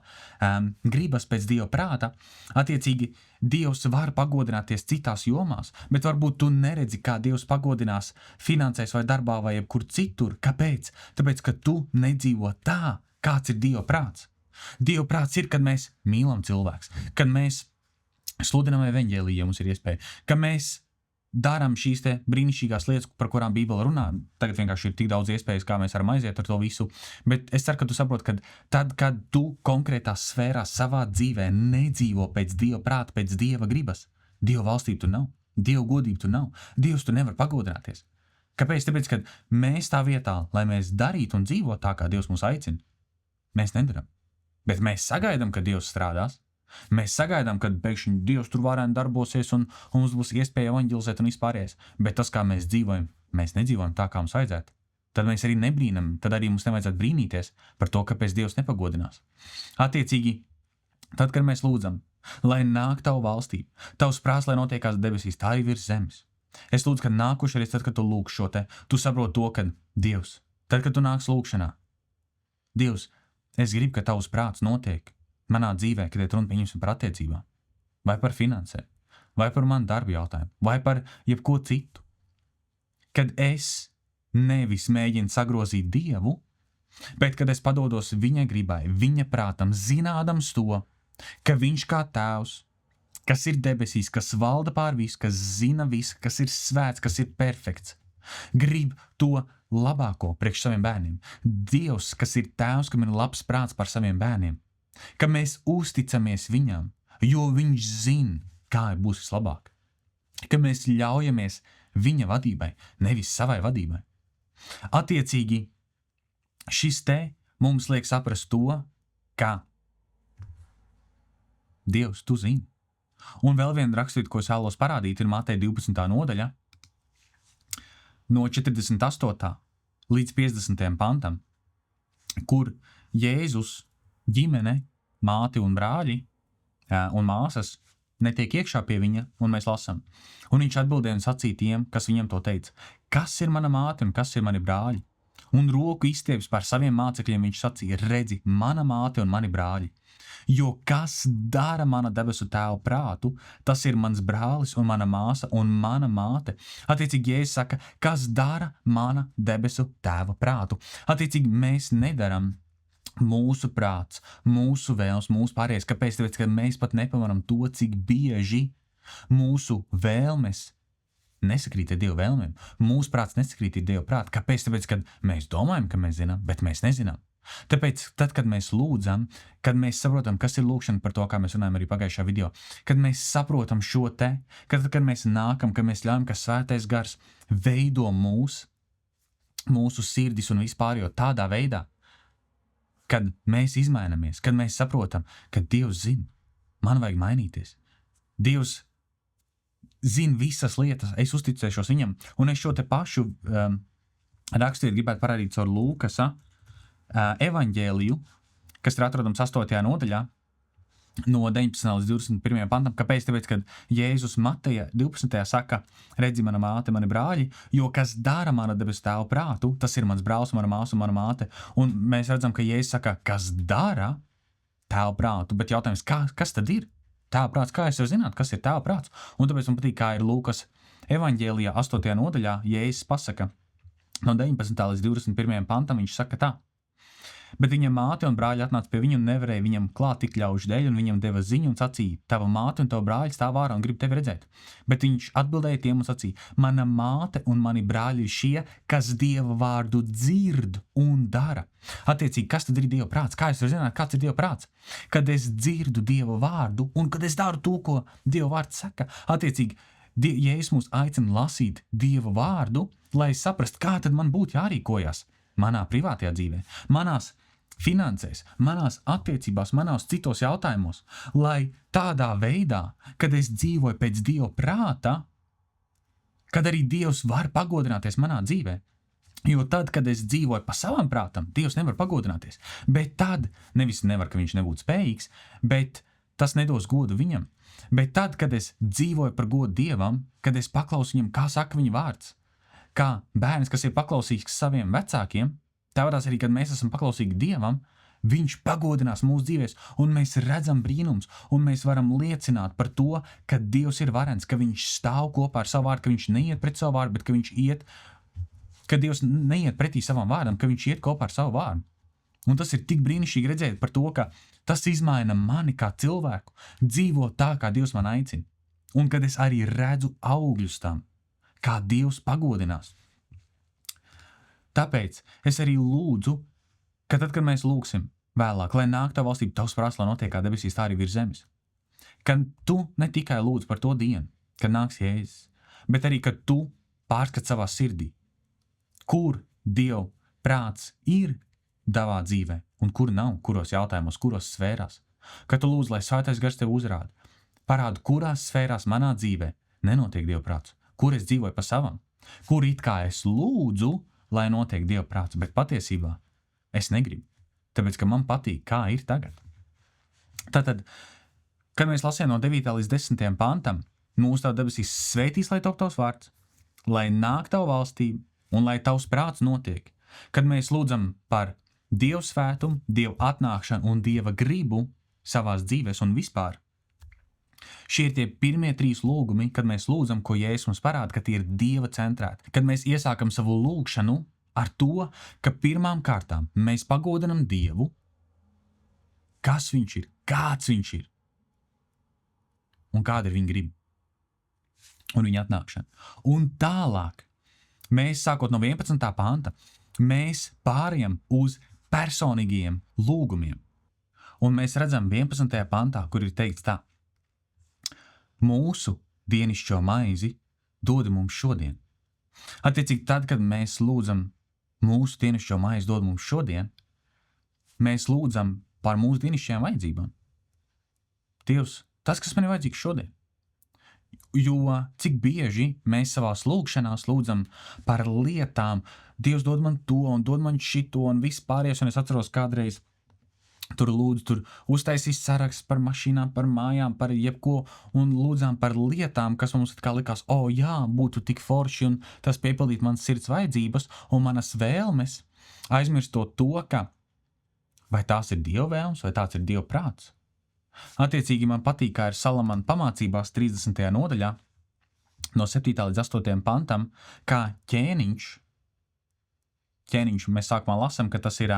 gribas, pēc Dieva prāta, attiecīgi Dievs var pagodināties citās jomās, bet varbūt tu neredzi, kā Dievs pagodinās finansēs vai darbā vai jebkur citur. Kāpēc? Tāpēc, ka tu nedzīvo tā, kāds ir Dieva prāts. Dieva prāts ir, kad mēs mīlam cilvēks, kad mēs sludinām evaņģēliju, ja mums ir iespēja, ka mēs darām šīs te brīnišķīgās lietas, par kurām Bībele runā. Tagad vienkārši ir tik daudz iespējas, kā mēs varam aiziet ar to visu. Bet es ceru, ka tu saproti, ka tad, kad tu konkrētās sfērās savā dzīvē nedzīvo pēc Dieva prāta, pēc Dieva gribas, Dieva valstība tu nav, Dieva godība tu nav, Dievs tu nevar pagodināties. Kāpēc? Tāpēc, ka mēs tā vietā, lai mēs darītu un dzīvotu tā, kā Dievs mūs aicina, mēs nedaram. Bet mēs sagaidām, ka Dievs strādās. Mēs sagaidām, kad pēkšņi Dievs tur varēni darbosies un mums būs iespēja evaņģelizēt un vispārējais. Bet tas, kā mēs dzīvojam, mēs nedzīvojam tā, kā mums vajadzētu. Tad mēs arī nebrīnam, tad arī mums nevajadzētu brīnīties par to, kāpēc Dievs nepagodinās. Attiecīgi, tad, kad mēs lūdzam, lai nāk tavu valstību, tavs prāts, lai notiekās debesīs, tā arī virs zemes. Es lūdzu, ka nākušais, tad, kad tu lūg šo te, tu saproti to, ka Dievs, tad, kad tu nāks lūgšanā, Dievs, es gribu, ka tavs prāts notiek manā dzīvē, kad iet runa pieņemsim par attiecībām, vai par finansēm, vai par manu darbu jautājumu, vai par jebko citu. Kad es nevis mēģinu sagrozīt Dievu, bet kad es padodos viņa gribai, viņa prātam, zinādams to, ka viņš kā tēvs, kas ir debesīs, kas valda pār visu, kas zina visu, kas ir svēts, kas ir perfekts, grib to labāko priekš saviem bērniem. Dievs, kas ir tēvs, kam ir labs prāts par saviem bērniem, ka mēs uzticamies viņam, jo viņš zina, kā būs vislabāk. Ka mēs ļaujamies viņa vadībai, nevis savai vadībai. Attiecīgi, šis te mums liek saprast to, ka Dievs, tu zini. Un vēl viena raksturība, ko es vēlos parādīt, ir Mateja 12. nodaļa, no 48. līdz 50. pantam, kur Jēzus ģimene, māti un brāļi un māsas netiek iekšā pie viņa, un mēs lasām. Un viņš atbildēja un sacīja tiem, kas viņam to teica, kas ir mana māte un kas ir mani brāļi? Un roku izstieps par saviem mācekļiem viņš sacīja, redzi, mana māte un mani brāļi. Jo kas dara mana debesu tēva prātu, tas ir mans brālis un mana māsa un mana māte. Attiecīgi, Jēzus saka, kas dara mana debesu tēva prātu. Attiecīgi, mēs nedaram mūsu prāts, mūsu vēlmes, mūsu pārējais. Kāpēc? Tāpēc, ka mēs pat nepamaram to, cik bieži mūsu vēlmes nesakrīt ar Dieva vēlmēm. Mūsu prāts nesakrīt ar Dieva prātu. Kāpēc? Tāpēc, ka mēs domājam, ka mēs zinām, bet mēs nezinām. Tāpēc, tad, kad mēs lūdzam, kad mēs saprotam, kas ir lūkšana, par to, kā mēs runājam arī pagājušā video, kad mēs saprotam šo te, kad mēs nākam, kad mēs ļaujam, ka svētais gars veido mūsu sirdis un vispārējo tādā veidā, kad mēs izmainamies, kad mēs saprotam, ka Dievs zina, man vajag mainīties. Dievs zina visas lietas, es uzticēšos viņam, un es šo te pašu rakstīt gribētu parādīt caur Lūkasa evaņģēliju, kas ir atrodams 8. nodaļā, no 19. līdz 21. pantam. Kāpēc? Tāpēc, kad Jēzus Mateja 12. saka, redzi mana māte, mani brāļi, jo kas dara mana debesu tēva prātu, tas ir mans brālis, mana māsa un mana māte. Un mēs redzam, ka Jēzus saka, kas dara tēva prātu, bet jautājums, kas tad ir tēva prāts? Kā es varu zināt, kas ir tēva prāts? Un tāpēc man patīk, kā ir Lūkas evaņģēlijā 8. nodaļā, Jēzus pasaka, no 19. līdz 21. pantam, viņš saka tā. Bet viņa māte un brāļi atnāca pie viņa un nevarēja viņam klāt tik ļaužu dēļ, un viņam deva ziņu un sacīja, tava māte un tava brāļi stāv ārā un grib tevi redzēt. Bet viņš atbildēja tiem un sacīja, mana māte un mani brāļi ir šie, kas Dieva vārdu dzird un dara. Attiecīgi, kas tad ir Dieva prāts? Kā es varu zināt, kāds ir Dieva prāts? Kad es dzirdu Dieva vārdu un kad es daru to, ko Dieva vārds saka. Attiecīgi, Jēzus mūs aicina lasīt Dieva vārdu, lai saprastu, kā tad man būtu jārīkojas manā privātajā dzīvē, manās finansēs, manās attiecībās, manos citos jautājumos, lai tādā veidā, kad es dzīvoju pēc Dieva prāta, kad arī Dievs var pagodināties manā dzīvē. Jo tad, kad es dzīvoju pa savam prātam, Dievs nevar pagodināties. Bet tad, nevis nevar, ka viņš nebūtu spējīgs, bet tas nedos godu viņam. Bet tad, kad es dzīvoju par godu Dievam, kad es paklausu viņam, kā saka viņa vārds, kā bērns, kas ir paklausīgs saviem vecākiem, tāpēc arī, kad mēs esam paklausīgi Dievam, viņš pagodinās mūsu dzīvēs, un mēs redzam brīnums, un mēs varam liecināt par to, ka Dievs ir varens, ka viņš stāv kopā ar savu vārdu, ka viņš neiet pret savu vārdu, bet ka Dievs neiet pretī savam vārdam, ka viņš iet kopā ar savu vārdu. Un tas ir tik brīnišķīgi redzēt par to, ka tas izmaina mani kā cilvēku, dzīvo tā, kā Dievs man aicina. Un kad es arī redzu augļus tam, kā Dievs pagodinās. Tāpēc es arī lūdzu, ka tad, kad mēs lūgsim vēlāk, lai nāk tā valstība, tavs prāts, lai notiek kā debesīs, tā arī virs zemes. Kad tu ne tikai lūdz par to dienu, kad nāks Jēzus, bet arī, kad tu pārskat savā sirdī, kur Dieva prāts ir tavā dzīvē un kur nav, kuros jautājumos, kuros sfērās. Kad tu lūdz, lai Svētais Gars tev uzrāda, parāda, kurās sfērās manā dzīvē nenotiek Dieva prāts, kur es dzīvoju pa savam, kur it kā es lūdzu, lai notiek Dieva prāts, bet patiesībā es negribu, tāpēc, ka man patīk, kā ir tagad. Tātad, kad mēs lasījām no 9. līdz 10. pantam, mūsu Tava debesīs svētīs, lai top tavs vārds, lai nāk Tava valstība un lai tavs prāts notiek. Kad mēs lūdzam par Dieva svētumu, Dieva atnākšanu un Dieva gribu savās dzīvēs un vispār. Šie ir tie pirmie 3 lūgumi, kad mēs lūdzam, ko Jēzus mums parāda, ka tie ir Dieva centrēti. Kad mēs iesākam savu lūgšanu ar to, ka pirmām kārtām mēs pagodinam Dievu, kas viņš ir, kāds viņš ir un kāda ir viņa griba un viņa atnākšana. Un tālāk mēs, sākot no 11. panta, mēs pārējam uz personīgiem lūgumiem. Un mēs redzam 11. pantā, kur ir teikts tā: mūsu dienišķo maizi dod mums šodien. Attiecīgi tad, kad mēs lūdzam mūsu dienišķo maizi dod mums šodien, mēs lūdzam par mūsu dienišķajām vajadzībām. Dievs, tas, kas man ir vajadzīgs šodien. Jo cik bieži mēs savās lūgšanās lūdzam par lietām, Dievs dod man to un dod man šito un viss pārējais, un es atceros kādreiz tur uztaisīs saraksts par mašīnām, par mājām, par jebko, un lūdzām par lietām, kas mums atkal likās, jā, būtu tik forši, un tas piepildīt manas sirds vajadzības un manas vēlmes, aizmirstot to, ka vai tās ir Dieva vēlmes, vai tāds ir Dieva prāts. Attiecīgi man patīk, kā ir Salamana pamācībās 30. nodaļā, no 7. līdz 8. pantam, kā ķēniņš, mēs sākumā lasam, ka tas ir,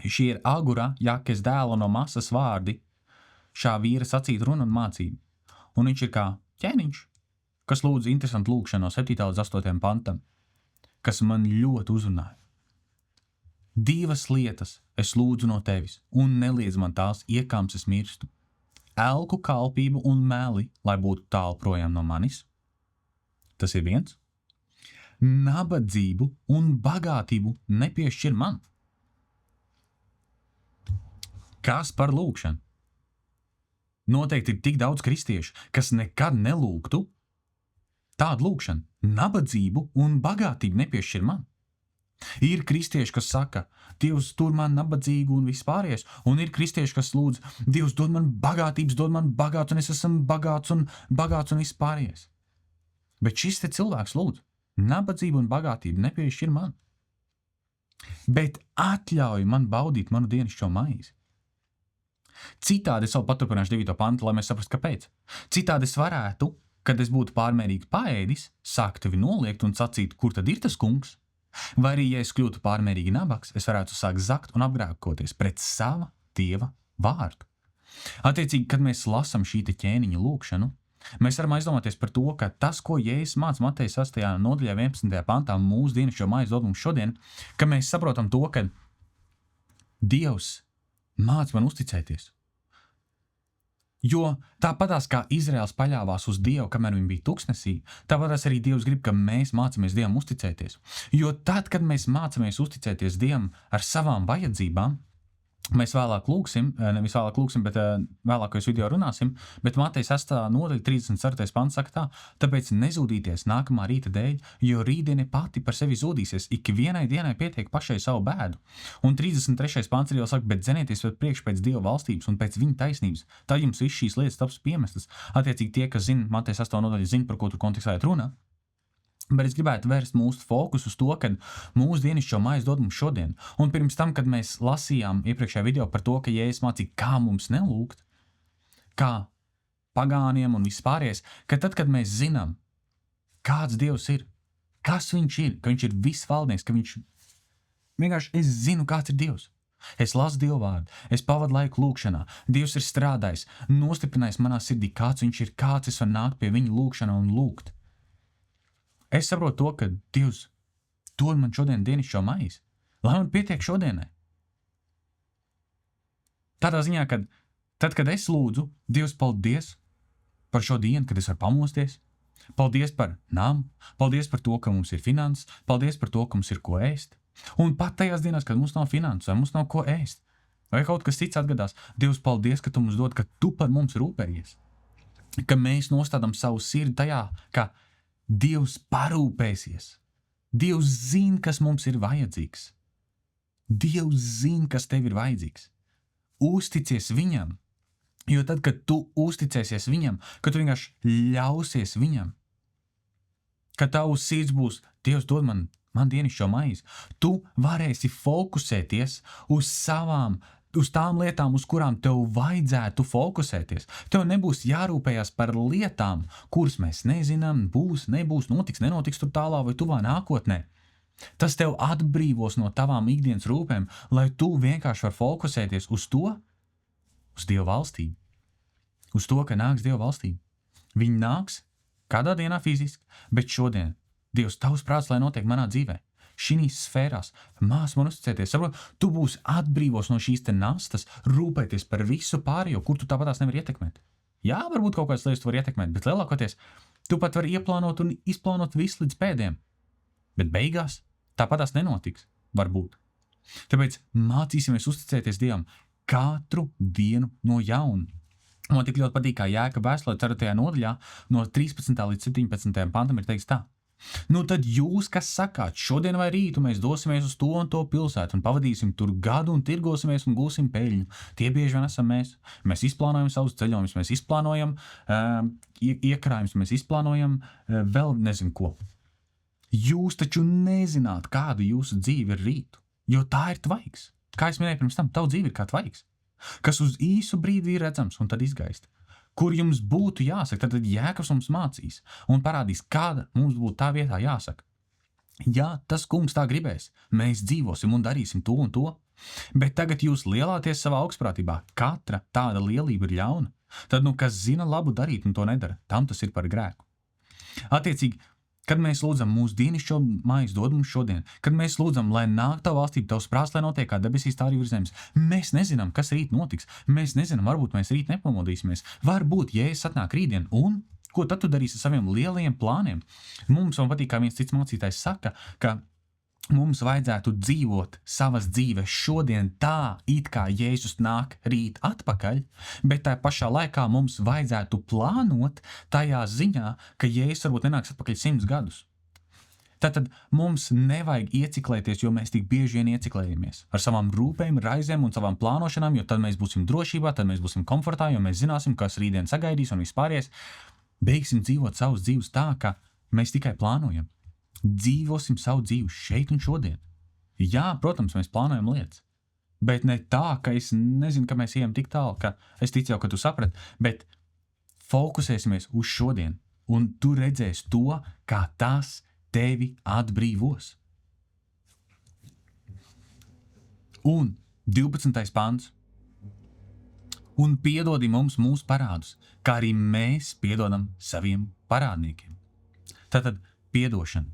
šī ir Agura, Jakes dēla no masas vārdi, šā vīra sacīt runa un mācība. Un viņš ir kā ķēniņš, kas lūdz interesantu lūgšanu no 7. līdz 8. pantam, kas man ļoti uzrunāja. 2 lietas es lūdzu no tevis, un neliedz man tās, iekāms es mirstu. Elku kalpību un meli, lai būtu tālu projām no manis. Tas ir 1. Nabadzību un bagātību nepiešķir man. Kas par lūgšanu? Noteikti ir tik daudz kristiešu, kas nekad nelūgtu tādu lūgšanu. Nabadzību un bagātību nepiešķir man. Ir kristieši, kas saka, Dievs tur man nabadzīgu un vispārējais, un ir kristieši, kas lūdz, Dievs dod man bagātības, dod man bagāts, un es esmu bagāts un vispārējais. Bet šis te cilvēks lūdz, nabadzību un bagātību nepiešķir man, bet atļauj man baudīt manu dienišķo maizi. Citādi es vēl paturpināšu 9. pantu, lai mēs saprastu, kāpēc. Citādi es varētu, kad es būtu pārmērīgi paēdis, sākt tevi noliegt un sacīt, kur tad ir tas kungs? Vai arī, ja es kļūtu pārmērīgi nabaks, es varētu sākt zakt un apgrēkoties pret sava Dieva vārdu. Attiecīgi, kad mēs lasam šī te ķēniņa lūgšanu, mēs varam aizdomāties par to, ka tas, ko Jēzus māca Mateja 6. nodaļā 11. pantā, mūsu dienišķo maizi dod mums šodien, ka mēs saprotam to, ka Dievs māca man uzticēties. Jo tāpatās kā Izraels paļāvās uz Dievu, kamēr viņi bija tuksnesī, tāpatās arī Dievs grib, ka mēs mācamies Dievam uzticēties. Jo tad, kad mēs mācamies uzticēties Dievam ar savām vajadzībām, mēs vēlāk lūksim, nevis vēlāk lūksim, bet vēlākajos video runāsim, bet Mateja 6. nodaļa 34. pants saka tā, tāpēc nezūdīties nākamā rīta dēļ, jo rītdiena pati par sevi zūdīsies, ik vienai dienai pietiek pašai savu bēdu. Un 33. pants arī jau saka, bet dzenieties priekš pēc Dieva valstības un pēc viņa taisnības, tad jums viss šīs lietas taps piemestas. Attiecīgi tie, kas zina Mateja 8. nodaļa, zina, par ko tur kontekstā iet runa. Bet es gribētu vērst mūsu fokusu uz to, ka mūsu dienascho maizi dod mums šodien. Un pirms tam, kad mēs lasījām iepriekšējā video par to, ka Jēzus mācīja, kā mums nelūgt, kā pagāniem un vispārējais, ka tad, kad mēs zinām, kāds Dievs ir, kas viņš ir, ka viņš ir visvaldnieks, ka viņš vienkārši es zinu, kāds ir Dievs. Es lasu Dievu vārdu, es pavadu laiku lūkšanā, Dievs ir strādājis, nostiprinājis manā sirdī, kāds viņš ir, kāds es varu nākt pie viņa lūkšanā un lūgt. Es saprotu to, ka Dievs dod man šodien dienascho maizi, lai man pietiek šodienai. Tādā ziņā, ka tad, kad es lūdzu, Dievs, paldies par šo dienu, kad es varu pamosties, paldies par namu, paldies par to, ka mums ir finanses, paldies par to, ka mums ir ko ēst. Un pat tajās dienās, kad mums nav finanses, vai mums nav ko ēst, vai kaut kas cits atgadās, Dievs, paldies, ka tu mums dod, ka tu par mums rūpējies, ka mēs nostādām savu sirdi tajā, ka Dievs parūpēsies. Dievs zina, kas mums ir vajadzīgs. Dievs zina, kas tev ir vajadzīgs. Uzticies viņam, jo tad, kad tu uzticēsies viņam, kad tu vienkārši ļausies viņam, ka tavs sirds būs, Dievs dod man dienascho maizi, tu varēsi fokusēties uz tām lietām, uz kurām tev vajadzētu fokusēties. Tev nebūs jārūpējās par lietām, kuras mēs nezinām, būs, nebūs, notiks, nenotiks tur tālā vai tuvā nākotnē. Tas tev atbrīvos no tavām ikdienas rūpēm, lai tu vienkārši var fokusēties uz to, uz Dieva valstību. Uz to, ka nāks Dieva valstība. Viņi nāks kādā dienā fiziski, bet šodien Dievs, tavs prāts, lai notiek manā dzīvē. Šīs sfērās, man uzticēties, saprot, tu būsi atbrīvos no šīs te nastas, rūpēties par visu pārējo, kur tu tāpatās nevar ietekmēt. Jā, varbūt kaut kādas lietas tu var ietekmēt, bet lielākoties tu pat vari ieplānot un izplānot visu līdz pēdējiem. Bet beigās tāpatās nenotiks, varbūt. Tāpēc mācīsimies uzticēties Dievam katru dienu no jauna. Man tik ļoti patīk, kā Jēkaba vēstulē 4. nodaļā no 13. līdz 17. pantam ir teikts tā. Nu tad jūs, kas sakāt, šodien vai rītu mēs dosimies uz to un to pilsētu un pavadīsim tur gadu un tirgosimies un gūsim peļņu. Tie bieži vien esam mēs. Mēs izplānojam savus ceļojumus, mēs izplānojam iekrājumus, mēs izplānojam vēl nezinu ko. Jūs taču nezināt, kādu jūsu dzīve ir rītu, jo tā ir tvaiks. Kā es minēju pirms tam, tavu dzīve ir kā tvaiks, kas uz īsu brīdi ir redzams un tad izgaist. Kur jums būtu jāsaka, tad Jēkabs mums mācīs un parādīs, kāda mums būtu tā vietā jāsaka. Ja tas kungs tā gribēs, mēs dzīvosim un darīsim to un to, bet tagad jūs lielāties savā augstprātībā, katra tāda lielība ir ļauna, tad kas zina labu darīt un to nedara, tam tas ir par grēku. Attiecīgi, kad mēs lūdzam mūsu dienascho maizi dod mums šodien, kad mēs lūdzam, lai nāk tava valstība, tavs prāts, lai notiek kā debesīs, tā arī virs zemes, mēs nezinām, kas rīt notiks, mēs nezinām, varbūt mēs rīt nepamodīsimies, varbūt Jēzus atnāk rītdien, un ko tad tu darīsi ar saviem lielajiem plāniem? Mums man patīk, kā viens cits mācītājs saka, ka mums vajadzētu dzīvot savas dzīves šodien tā, it kā Jēzus nāk rīt atpakaļ, bet tā pašā laikā mums vajadzētu plānot tajā ziņā, ka Jēzus varbūt nenāks atpakaļ 100 gadus. Tātad mums nevajag ieciklēties, jo mēs tik bieži vien ieciklējamies ar savām rūpēm, raizēm un savām plānošanām, jo tad mēs būsim drošībā, tad mēs būsim komfortā, jo mēs zināsim, kas rītdien sagaidīs un vispāries. Beigsim dzīvot savus dzīves tā, ka mēs tikai plānojam. Dzīvosim savu dzīvi šeit un šodien. Jā, protams, mēs plānojam lietas, bet ne tā, ka es nezinu, ka mēs ejam tik tālu, ka es ticu jau, ka tu saprati, bet fokusēsimies uz šodien, un tu redzēsi to, kā tas tevi atbrīvos. Un 12. pants. Un piedodi mums mūsu parādus, kā arī mēs piedodam saviem parādniekiem. Tātad piedošana.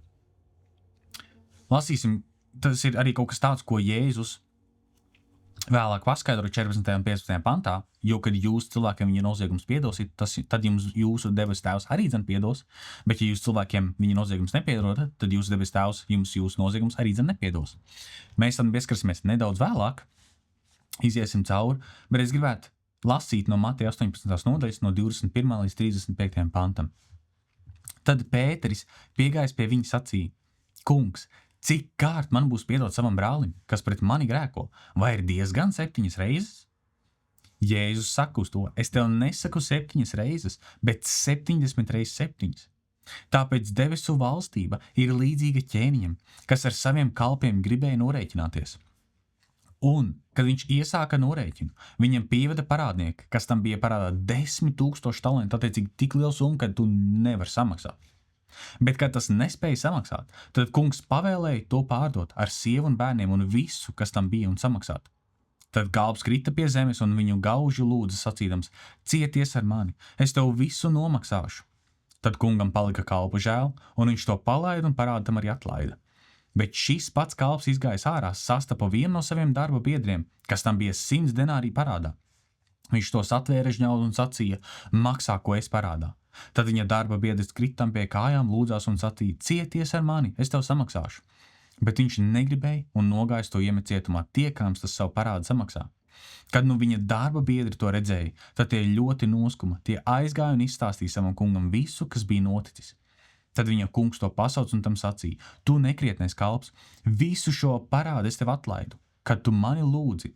Lasīsim, tas ir arī kaut kas tāds, ko Jēzus Vēlāk paskaidro 14. un 15. pantā, jo, kad jūs cilvēkiem viņa noziegums piedosiet, tad jums jūsu debes tēvs arī dzen piedos, bet ja jūs cilvēkiem viņa noziegums nepiedodat, tad jūsu debes tēvs jums jūsu noziegums arī dzen nepiedos. Mēs tam pieskarsimies nedaudz vēlāk, iziesim cauri, bet es gribētu lasīt no Mateja 18. nodaļas no 21. līdz 35. pantam. Tad Pēteris piegājis pie viņa sacīja: Kungs, cik kārt man būs piedot savam brālim, kas pret mani grēko, vai ir diezgan 7 reizes? Jēzus saka uz to: es tev nesaku 7 reizes, bet 70 reizes 7. Tāpēc debesu valstība ir līdzīga ķēniņam, kas ar saviem kalpiem gribēja norēķināties. Un, kad viņš iesāka norēķinu, viņam pieveda parādnieki, kas tam bija parādā 10 000 talantu, attiecīgi tik lielu summu, ka tu nevar samaksāt. Bet, kad tas nespēja samaksāt, tad kungs pavēlēja to pārdot ar sievu un bērniem un visu, kas tam bija, un samaksāt. Tad kalps krita pie zemes un viņu gauži lūdza sacīdams: cieties ar mani, es tev visu nomaksāšu. Tad kungam palika kalpu žēl, un viņš to palaida un parādu tam arī atlaida. Bet šis pats kalps izgājis ārā, sastapa vienu no saviem darba biedriem, kas tam bija 100 denāriju parādā. Viņš tos atvēra žņaudu un sacīja: maksā, ko es parādā. Tad viņa darba biedrs kritam pie kājām, lūdzās un sacīja: cieties ar mani, es tev samaksāšu. Bet viņš negribēja un nogājis to iemet cietumā, tiekams tas savu parādu samaksā. Kad nu viņa darba biedri to redzēja, tad tie ļoti noskuma, tie aizgāja un izstāstīja savam kungam visu, kas bija noticis. Tad viņa kungs to pasauc un tam sacīja: tu nekrietnais kalps, visu šo parādu es tev atlaidu, kad tu mani lūdzi.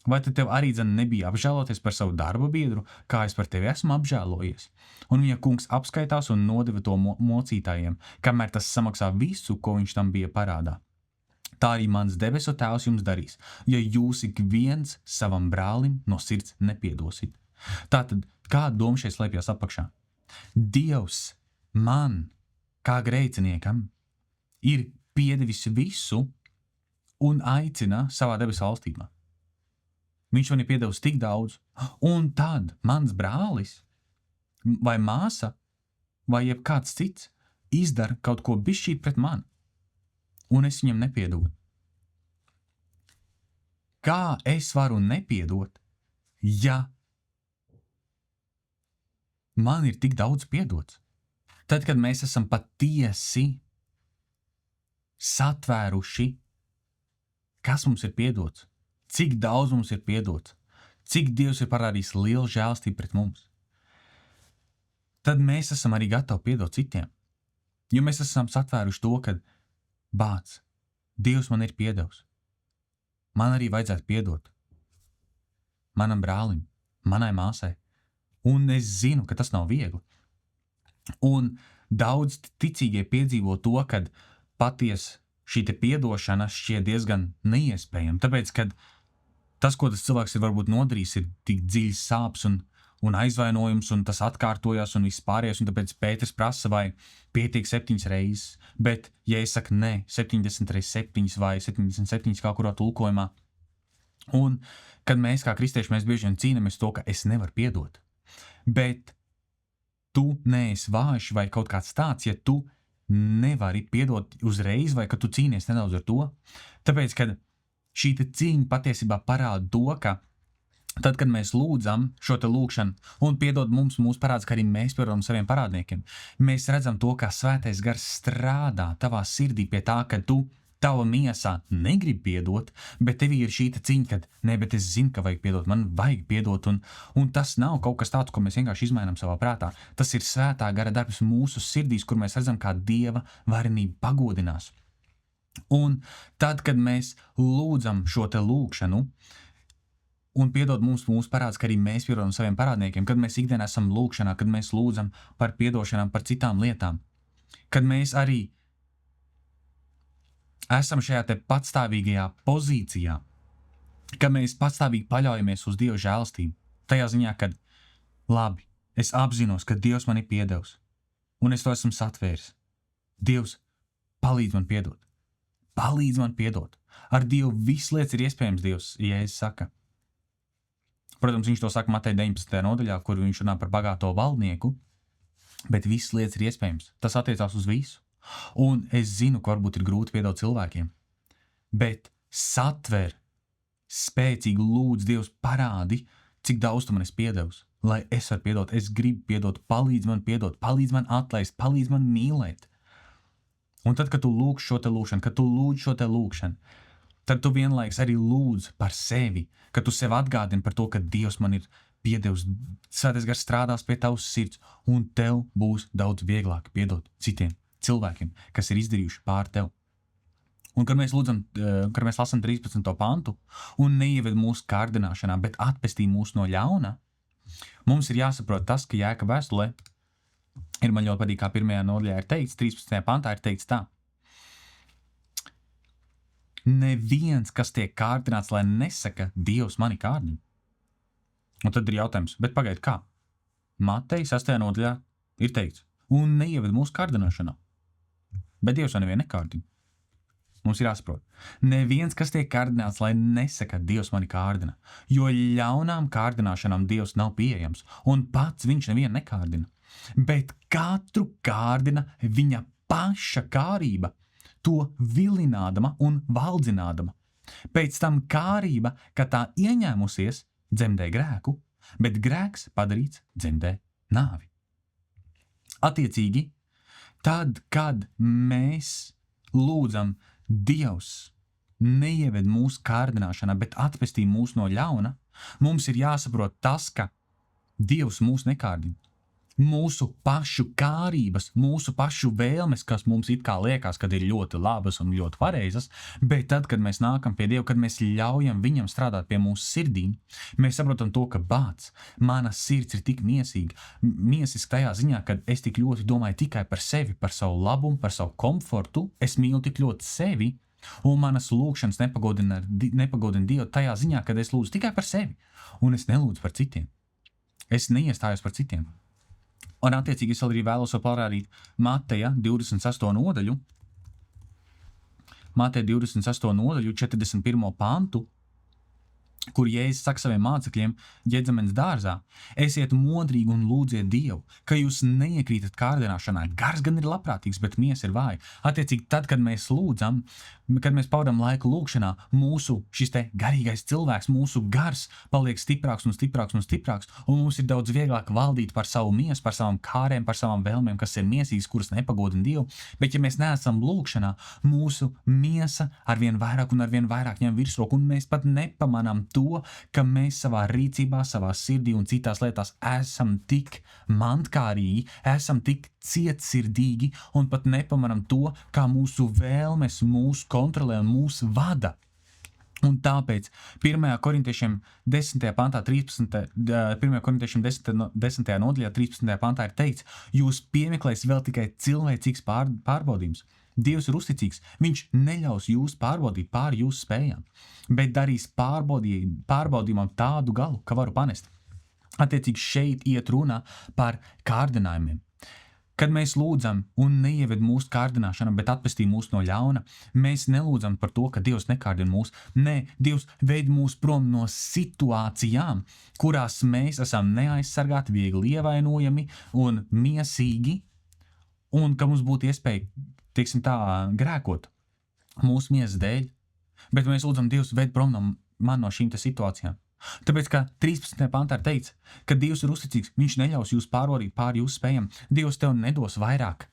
Vai tad tev arī nebija apžēloties par savu darba biedru, kā es par tevi esmu apžēlojies? Un viņa kungs apskaitās un nodeva to mocītājiem, kamēr tas samaksā visu, ko viņš tam bija parādā. Tā arī mans debesu tēvs jums darīs, ja jūs ik viens savam brālim no sirds nepiedosit. Tātad, kāda doma šeit slēpjas apakšā? Dievs man, kā grēciniekam, ir piedevis visu un aicina savā debesu valstībā. Viņš man ir piedevis tik daudz, un tad mans brālis vai māsa vai jebkāds cits izdara kaut ko bišķīt pret mani, un es viņam nepiedodu. Kā es varu nepiedot, ja man ir tik daudz piedots? Tad, kad mēs esam patiesi satvēruši, kas mums ir piedots, cik daudz mums ir piedots, cik Dievs ir parādījis lielu žēlstību pret mums, tad mēs esam arī gatavi piedot citiem. Jo mēs esam satvēruši to, ka bāc, Dievs man ir piedevis. Man arī vajadzētu piedot manam brālim, manai māsai. Un es zinu, ka tas nav viegli. Un daudz ticīgie piedzīvo to, kad patiesi šī te piedošana šķiet diezgan neiespējama. Tāpēc, kad tas, ko tas cilvēks ir varbūt nodarījis, ir tik dziļs sāpes un aizvainojums, un tas atkārtojās un viss pārējais, un tāpēc Pēters prasa, vai pietiek 7 reizes, bet, ja es saku nē, 70 reizes 7 vai 77 kā kurā tulkojumā, un kad mēs kā kristieši, mēs bieži vien cīnāmies to, ka es nevaru piedot, bet tu neesi vājš vai kaut kāds tāds, ja tu nevari piedot uzreiz, vai ka tu cīnies nedaudz ar to, tāpēc, kad šī te cīņa patiesībā parāda to, ka tad, kad mēs lūdzam šo te lūkšanu un piedod mums mūsu parādus, ka arī mēs piedodam saviem parādniekiem, mēs redzam to, kā svētais gars strādā tavā sirdī pie tā, ka tu tava miesā negribi piedot, bet tevī ir šī te cīņa, kad ne, bet es zinu, ka vajag piedot, man vajag piedot, un tas nav kaut kas tāds, ko mēs vienkārši izmainām savā prātā. Tas ir svētā gara darbs mūsu sirdīs, kur mēs redzam, kā Dieva varenība pagodinās. Un tad, kad mēs lūdzam šo te lūkšanu un piedod mums mūsu parādus, ka arī mēs piedodam saviem parādniekiem, kad mēs ikdienā esam lūkšanā, kad mēs lūdzam par piedošanām, par citām lietām, kad mēs arī esam šajā te patstāvīgajā pozīcijā, ka mēs patstāvīgi paļaujamies uz Dieva žēlstību, tajā ziņā, kad labi, es apzinos, ka Dievs man ir piedevis, un es to esmu satvēris. Dievs, palīdz man piedot. Palīdz man piedot. Ar Dievu viss lietas ir iespējams, Dievs, Jēzus saka. Protams, viņš to saka Mateja 19. nodaļā, kur viņš runā par bagāto valdnieku, bet viss lietas ir iespējams. Tas attiecās uz visu. Un es zinu, ka varbūt ir grūti piedot cilvēkiem, bet satver spēcīgi lūdz Dievs parādi, cik daudz tu man esi piedevis, lai es varu piedot, es gribu piedot, palīdz man atlaist, palīdz man mīlēt. Un tad, kad tu lūgš šo te lūgšanu, tad tu vienlaiks arī lūdz par sevi, kad tu sev atgādini par to, ka Dievs man ir piedevis, Svētais Gars strādās pie tavas sirds, un tev būs daudz vieglāk piedot citiem cilvēkiem, kas ir izdarījuši pār tev. Un kad mēs lasam 13. pantu un neieved mūsu kārdināšanā, bet atpestī mūs no ļauna, mums ir jāsaprot tas, ka Jēkaba vēstulē man ļoti patīk, kā 1. nodaļā ir teikts, 13. pantā ir teikts tā. Neviens, kas tiek kārdināts, lai nesaka, Dievs mani kārdina. Un tad ir jautājums, bet pagaid kā? Mateja 6. nodaļā ir teikts, un neieved mūsu kārdināšanā. Bet Dievs jau nevienu nekārdina. Mums ir jāsaprot. Neviens, kas tiek kārdināts, lai nesaka, Dievs mani kārdina, jo ļaunām kārdināšanām Dievs nav pieejams, un pats viņš nevienu nekārdina. Bet katru kārdina viņa paša kārība, to vilinādama un valdzinādama. Pēc tam kārība, kad tā ieņēmusies, dzemdē grēku, bet grēks padarīts dzemdē nāvi. Attiecīgi, tad, kad mēs lūdzam Dievs neieved mūsu kārdināšanā, bet atpestī mūs no ļauna, mums ir jāsaprot tas, ka Dievs mūs nekārdina. Mūsu pašu kārības, mūsu pašu vēlmes, kas mums it kā liekas, kad ir ļoti labas un ļoti pareizas, bet tad, kad mēs nākam pie Dieva, kad mēs ļaujam viņam strādāt pie mūsu sirdīm, mēs saprotam to, ka mana sirds ir tik miesiska tajā ziņā, kad es tik ļoti domāju tikai par sevi, par savu labumu, par savu komfortu, es mīlu tik ļoti sevi, un manas lūgšanas nepagodina Dievu tajā ziņā, kad es lūdzu tikai par sevi, un es nelūdzu par citiem. Es neiestājos par citiem. Un attiecīgi es arī vēlos parādīt Mateja 28. nodaļu, 41. pantu, kur Jēzus saka saviem mācekļiem Ģedzemenes dārzā, esiet modrīgi un lūdziet Dievu, ka jūs neiekrītat kārdināšanā. Gars gan ir labprātīgs, bet miesa ir vāja. Attiecīgi, tad, kad mēs lūdzam, kad mēs pavadām laiku lūgšanā, mūsu šis te garīgais cilvēks, mūsu gars paliek stiprāks un stiprāks un stiprāks, un mums ir daudz vieglāk valdīt par savu miesu, par savām kārēm, par savām vēlmēm, kas ir miesīgas, kuras nepagodina Dievu. Bet, ja mēs neesam lūgšanā, mūsu miesa arvien vairāk ņem virsroku, un mēs pat nepamanām to, ka mēs savā rīcībā, savā sirdī un citās lietās esam tik mantkārīgi, esam tik cietsirdīgi un pat nepamanām to, kā mūsu vēlmes mūs kontrolē un mūs vada. Un tāpēc 1. korintiešiem 10. pantā 13. 1. korintiešiem 10. nodaļā 13. pantā ir teikts, jūs piemeklēs vēl tikai cilvēcīgs pārbaudījums. Dievs ir uzticīgs, viņš neļaus jūs pārbaudīt pāri jūsu spējām, bet darīs pārbaudījumam tādu galu, ka varu panest. Attiecīgi šeit iet runā par kārdinājumiem. Kad mēs lūdzam un neieved mūsu kārdināšanu, bet atpestī mūs no ļauna, mēs nelūdzam par to, ka Dievs nekārdina mūs. Nē, Dievs ved mūs prom no situācijām, kurās mēs esam neaizsargāti, viegli ievainojami un miesīgi, un ka mums būtu iespēja, teiksim tā, grēkot mūsu miesas dēļ, bet mēs lūdzam Dievs ved prom no šīm te situācijām. Tāpēc, ka 13. pantā ir teikts, ka Dievs ir uzticīgs, viņš neļaus jūs pārvarīt pāri jūsu spējām. Dievs tev nedos vairāk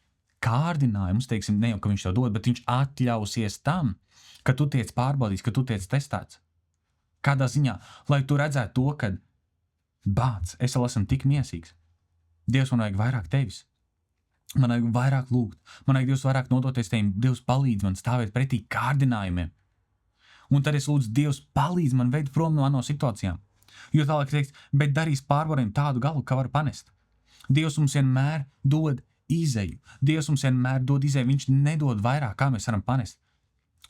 kārdinājumus, teiksim, ne jau, ka viņš tev dod, bet viņš atļausies tam, ka tu tiec pārbaudīts, ka tu tiec testēts. Kādā ziņā, lai tu redzētu to, ka es vēl esmu tik miesīgs. Dievs, man vajag vairāk tevis. Man vajag vairāk lūgt, man vajag Dievs vairāk nodoties tevim, Dievs palīdz man stāvēt pretī kārdinājumiem. Un tad es lūdzu, Dievs palīdz man veikt prom no situācijām. Jo tālāk teiks, bet darīs pārvarējumu tādu galu, ka var panest. Dievs mums vienmēr dod izeju. Dievs mums vienmēr dod izeju, viņš nedod vairāk, kā mēs varam panest.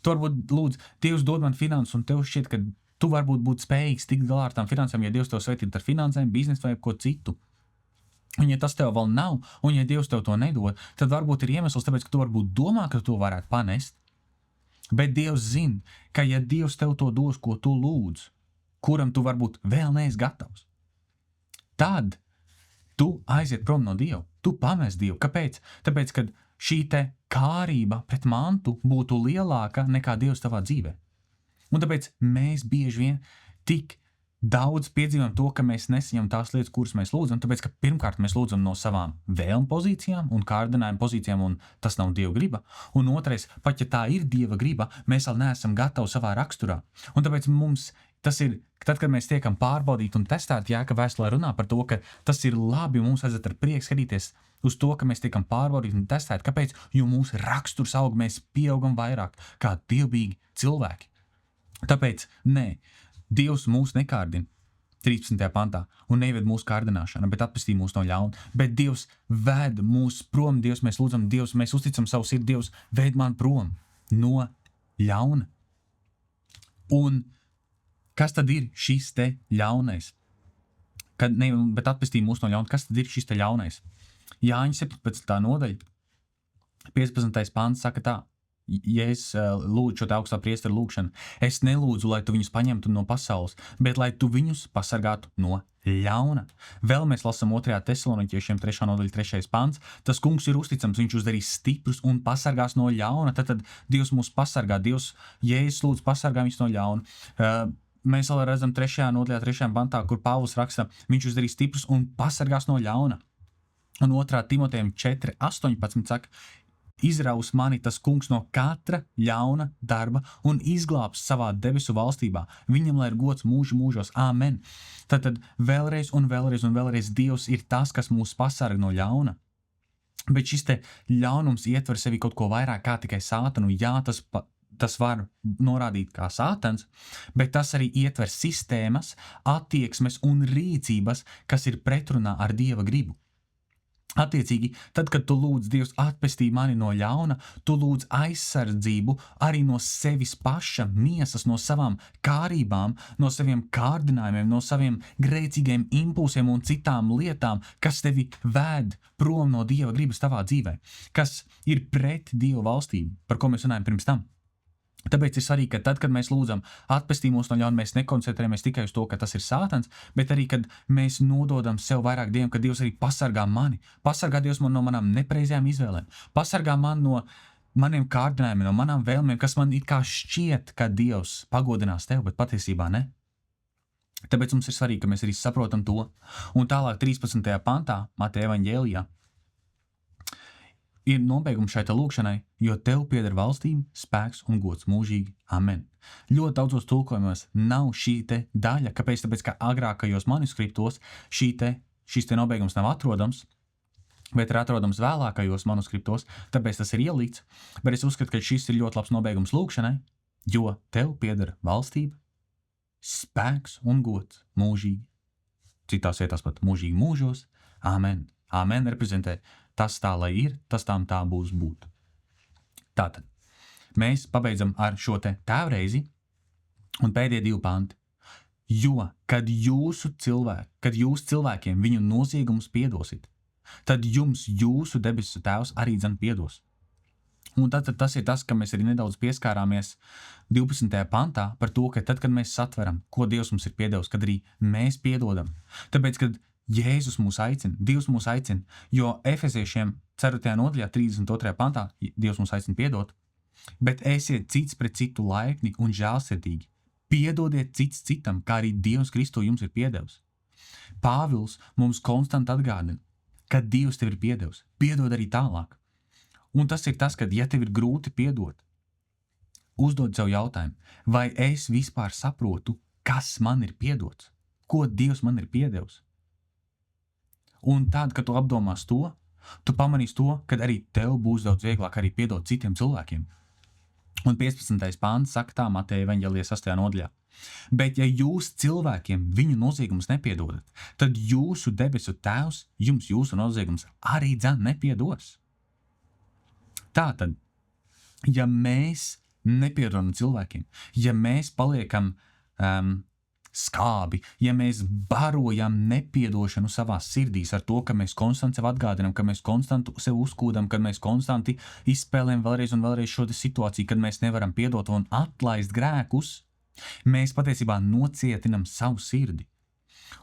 Tu varbūt lūdz, Dievs dod man finanses, un tev šķiet, ka tu varbūt būtu spējīgs tikt galā ar tām finansēm, ja Dievs tev svētīt ar finansēm, biznesu vai ko citu. Un ja tas tev vēl nav, un ja Dievs tev to nedod, tad varbūt ir iemesls, tāpēc, ka tu varbūt domā, ka to varētu panest. Bet Dievs zina, ka ja Dievs tev to dos, ko tu lūdz, kuram tu varbūt vēl neesi gatavs, tad tu aiziet prom no Dieva, tu pamest Dievu. Kāpēc? Tāpēc, ka šī te kārība pret mantu būtu lielāka nekā Dievs tavā dzīvē. Un tāpēc mēs bieži vien tik daudz piedzīvojam to, ka mēs nesaņem tās lietas, kuras mēs lūdzam, tāpēc, ka pirmkārt mēs lūdzam no savām vēlmu pozīcijām un kārdinājumu pozīcijām, un tas nav Dieva griba. Un otrais, pat ja tā ir Dieva griba, mēs vēl neesam gatavi savā raksturā. Un tāpēc mums tas ir, tad, kad mēs tiekam pārbaudīti un testēti, Jēkaba vēstulē runā par to, ka tas ir labi, un mums vajadzētu ar prieku skatīties uz to, ka mēs tiekam pārbaudīti un testēti. Kāpēc? Jo mūsu raksturs aug, mēs pieaugam vairāk kā dievbijīgi cilvēki. Tāpēc, nē, Dievs mūs nekārdina 13. pantā un neved mūsu kārdināšana, bet atpestī mūs no ļauna. Bet Dievs ved mūs prom, Dievs, mēs lūdzam Dievs, mēs uzticam savu sirdi, Dievs ved man prom no ļauna. Un kas tad ir šis te ļaunais? Bet atpestī mūs no ļauna, kas tad ir šis te ļaunais? Jāņa 17. nodaļa, 15. pants saka tā. Ja es lūdzu šo te augstā priestera lūgšanu, es nelūdzu, lai tu viņus paņemtu no pasaules, bet lai tu viņus pasargātu no ļauna. Vēl mēs lasam 2. Tesaloniķiešiem 3. nodaļa 3. pants. Tas kungs ir uzticams, viņš uzdarīs stiprus un pasargās no ļauna. Tad Dievs mūs pasargā, Dievs, Jēzus lūdzu pasargā viņus no ļauna. Mēs vēl redzam 3. nodaļā 3. pantā, kur Pāvils raksta, viņš uzdarīs stiprus un pasargās no ļauna. Un 2. Timotejam 4.18 saka, izraus mani tas kungs no katra ļauna darba un izglābs savā debesu valstībā. Viņam lai ir gods mūžu mūžos. Āmen. Tad vēlreiz un vēlreiz un vēlreiz Dievs ir tas, kas mūs pasarg no ļauna. Bet šis te ļaunums ietver sevi kaut ko vairāk kā tikai sātanu. Jā, tas var norādīt kā sātans, bet tas arī ietver sistēmas, attieksmes un rīcības, kas ir pretrunā ar Dieva gribu. Attiecīgi, tad, kad tu lūdz Dievs atpestī mani no ļauna, tu lūdz aizsardzību arī no sevis paša, miesas, no savām kārībām, no saviem kārdinājumiem, no saviem grēcīgiem impulsiem un citām lietām, kas tevi vēd prom no Dieva gribas tavā dzīvē, kas ir pret Dieva valstību, par ko mēs runājam pirms tam. Tāpēc ir svarīgi, ka tad, kad mēs lūdzam atpestī mūs no ļauna, mēs nekoncentrējamies tikai uz to, ka tas ir sātans, bet arī, kad mēs nododam sev vairāk Dievam, ka Dievs arī pasargā mani. Pasargā Dievs man no manām nepreizajām izvēlēm. Pasargā man no maniem kārdinājumiem, no manām vēlmēm, kas man it kā šķiet, ka Dievs pagodinās tev, bet patiesībā ne. Tāpēc mums ir svarīgi, ka mēs arī saprotam to. Un tālāk 13. pantā, Mateja evaņģēlijā, ir nobeigums šai lūgšanai, jo tev pieder valstība, spēks un gods mūžīgi. Amen. Ļoti daudzos tulkojumos nav šī te daļa, kāpēc? Tāpēc, ka agrākajos manuskriptos šis te nobeigums nav atrodams, bet ir atrodams vēlākajos manuskriptos, tāpēc tas ir ielikts, bet es uzskatu, ka šis ir ļoti labs nobeigums lūgšanai, jo tev pieder valstība, spēks un gods mūžīgi. Citās vietās pat mūžīgi mūžos. Amen. Amen reprezentē tas tā, lai ir, tas tām tā būs būt. Tātad, mēs pabeidzam ar šo te tēvreizi un pēdējie 2 panti. Jo, kad jūs cilvēkiem viņu noziegumus piedosit, tad jums jūsu debesu tēvs arī dzen piedos. Un tad tas ir tas, ka mēs arī nedaudz pieskārāmies 12. pantā par to, ka tad, kad mēs satveram, ko Dievs mums ir piedevis, kad arī mēs piedodam. Tāpēc, kad Jēzus mūs aicina, Dievs mūs aicina, jo Efeziešiem 4. nodaļā 32. pantā Dievs mūs aicina piedot, bet esiet cits pret citu laipni un žēlsirdīgi. Piedodiet cits citam, kā arī Dievs Kristu jums ir piedevis. Pāvils mums konstanti atgādina, ka Dievs tev ir piedevis, piedod arī tālāk. Un tas ir tas, ka, ja tev ir grūti piedot, uzdod sev jautājumu, vai es vispār saprotu, kas man ir piedots, ko Dievs man ir piedevis. Un tad, kad tu apdomās to, tu pamanīsi to, kad arī tev būs daudz vieglāk arī piedot citiem cilvēkiem. Un 15. pāns saka tā Mateja evaņģēlijā 6. nodaļā. Bet ja jūs cilvēkiem viņu noziegumus nepiedodat, tad jūsu debesu tēvs jums jūsu noziegumus arī dzen nepiedos. Tātad, ja mēs nepiedodam cilvēkiem, ja mēs paliekam skābi, ja mēs barojam nepiedošanu savās sirdīs ar to, ka mēs konstanti sev atgādinam, ka mēs konstanti sev uzkūdam, ka mēs konstanti izspēlējam vēlreiz un vēlreiz šo situāciju, kad mēs nevaram piedot un atlaist grēkus, mēs patiesībā nocietinam savu sirdi.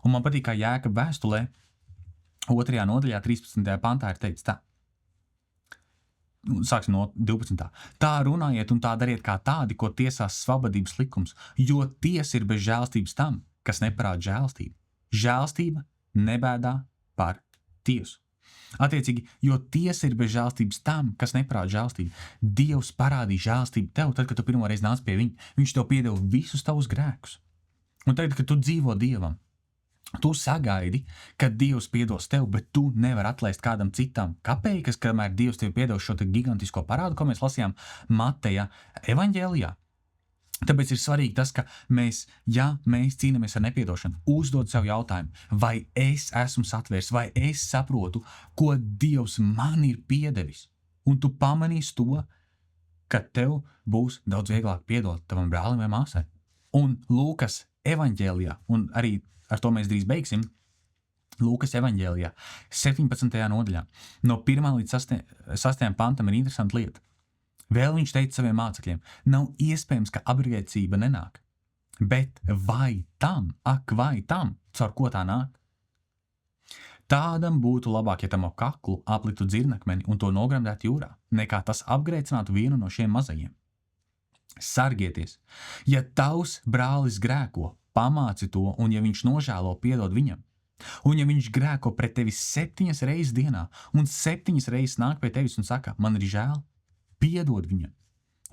Un man patīk, kā Jēkaba vēstulē 2. nodaļā 13. pantā ir teikts tā. Sāksim no 12. Tā runājiet un tā dariet kā tādi, ko tiesās svabadības likums, jo tiesa ir bez žēlstības tam, kas neparāda žēlstību. Žēlstība nebēdā par tiesu. Attiecīgi, jo tiesa ir bez žēlstības tam, kas neparāda žēlstību. Dievs parādīja žēlstību tev, tad, kad tu pirmo reizi nāc pie viņa. Viņš tev piedeva visus tavus grēkus. Un tagad, kad tu dzīvo Dievam, tu sagaidi, ka Dievs piedos tev, bet tu nevari atlaist kādam citam kapeikas, kamēr Dievs tev piedos šo te gigantisko parādu, ko mēs lasījām Mateja evaņģēlijā. Tāpēc ir svarīgi tas, ka mēs cīnāmies ar nepiedošanu, uzdod sev jautājumu, vai es esmu satvērs, vai es saprotu, ko Dievs man ir piedevis. Un tu pamanīsi to, ka tev būs daudz vieglāk piedot tavam brālim vai māsai. Un Lūkas evaņģēlijā, un arī ar to mēs drīz beigsim, Lūkas evaņģēlijā, 17. nodaļā, no 1. līdz 6. pantam ir interesanta lieta. Vēl viņš teica saviem mācekļiem, nav iespējams, ka apgrēcība nenāk, bet vai tam, caur ko tā nāk? Tādam būtu labāk, ja tam ap kaklu apliktu dzirnakmeni un to nogremdētu jūrā, nekā tas apgrēcinātu vienu no šiem mazajiem. Sargieties, ja tavs brālis grēko, pamāci to, un ja viņš nožēlo, piedod viņam. Un ja viņš grēko pret tevi 7 reizes dienā, un 7 reizes nāk pie tevis un saka, man ir žēl, piedod viņam.